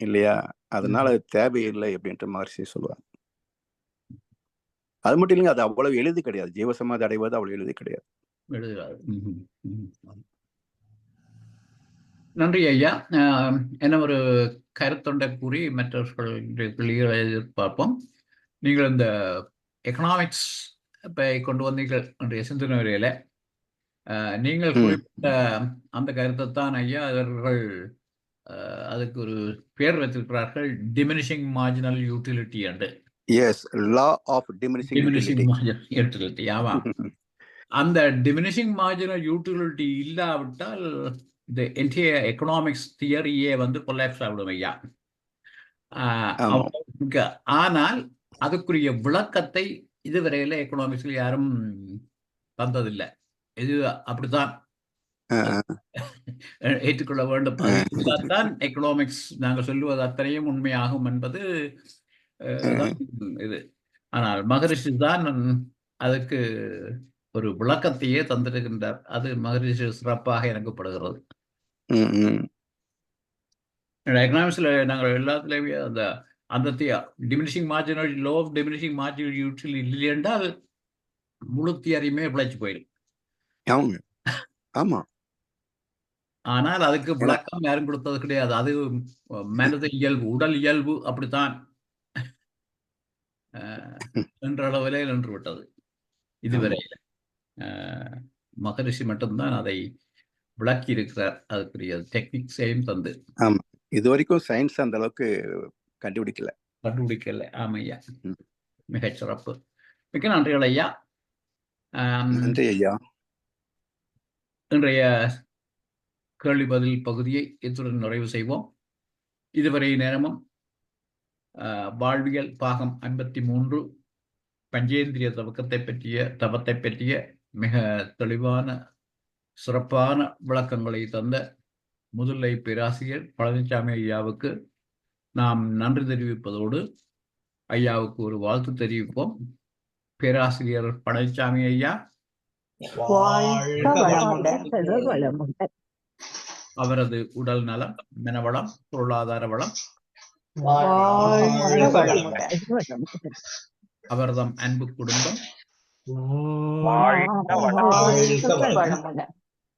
இல்லையா? அதனால அது தேவையில்லை அப்படின்ட்டு மகர்ஷி சொல்லுவாங்க. அது மட்டும் இல்லைங்க, அது அவ்வளவு எளிது கிடையாது. ஜீவசமாதி அடைவது அவ்வளவு எளிது கிடையாது. நன்றி ஐயா. என்ன ஒரு கருத்தொண்டை கூறி மற்றவர்களுடைய எதிர்பார்ப்போம். நீங்கள் இந்த எக்கனாமிக்ஸ் கொண்டு வந்தீர்கள் என்ற சிந்தனை வரையில நீங்கள் குறிப்பிட்ட அந்த கருத்தை தான் ஐயா அவர்கள் அதுக்கு ஒரு பேர் வைத்திருக்கிறார்கள், டிமினிஷிங் மார்ஜினல் யூட்டிலிட்டி என்று. Yes, law of diminishing utility. ஆமா. அந்த டிமினிஷிங் மார்ஜினல் யூட்டிலிட்டி இல்லாவிட்டால் இந்த என்டையர் எக்கனாமிக்ஸ் தியரியே கொலாப்ஸ் ஆகிடும் ஐயா. ஆனால் அதுக்குரிய விளக்கத்தை இதுவரையில எக்கனாமிக்ஸ்ல யாரும் தந்ததில்லை. இது அப்படித்தான் ஏற்றுக்கொள்ள வேண்டும். அதுதான் எக்கனாமிக்ஸ் நாங்கள் சொல்லுவது அத்தனையும் உண்மையாகும் என்பது இது. ஆனால் மகரிஷி தான் அதுக்கு ஒரு விளக்கத்தையே தந்திருக்கின்றார். அது மகரிஷி சிறப்பாக எனக்குப்படுகிறது. எக்கனாமிக்ஸ்ல நாங்கள் எல்லாத்துலயுமே அந்த diminishing marginal law of diminishing marginal utility இல்லை என்றால் முழு தியரியுமே பிழைச்சு போயிடும். ஆமா. ஆனால் அதுக்கு விளக்கம் யாரும் கொடுத்தது கிடையாது. அது மனித இயல்பு, உடல் இயல்பு அப்படித்தான் என்ற அளவிலே நின்று விட்டது இதுவரையில். மகரிஷி மட்டும்தான் அதை விளக்கி இருக்கிறார். அதுக்குரிய டெக்னிக்ஸையும் தந்து ஆமா, இது வரைக்கும் சயின்ஸ் அந்த அளவுக்கு கண்டுபிடிக்கல. ஆமையா, மிகச் சிறப்பு. மிக்க நன்றிகள் ஐயா. நன்றி ஐயா. இன்றைய கேள்வி பதில் பகுதியை இத்துடன் நிறைவு செய்வோம். இதுவரை நேரமும் வாழ்வியல் பாகம் 53 பஞ்சேந்திரிய தவத்தை பற்றிய மிக தெளிவான சிறப்பான விளக்கங்களை தந்த முதுநிலை பேராசிரியர் பழனிசாமி ஐயாவுக்கு நாம் நன்றி தெரிவிப்பதோடு ஐயாவுக்கு ஒரு வாழ்த்து தெரிவிப்போம். பேராசிரியர் பழனிசாமி ஐயா, அவரது உடல் நலம், மனவளம், பொருளாதார வளம், அவர்தம் அன்பு குடும்பம்,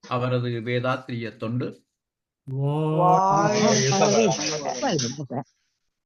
அவரது வேதாத்திரிய தொண்டு,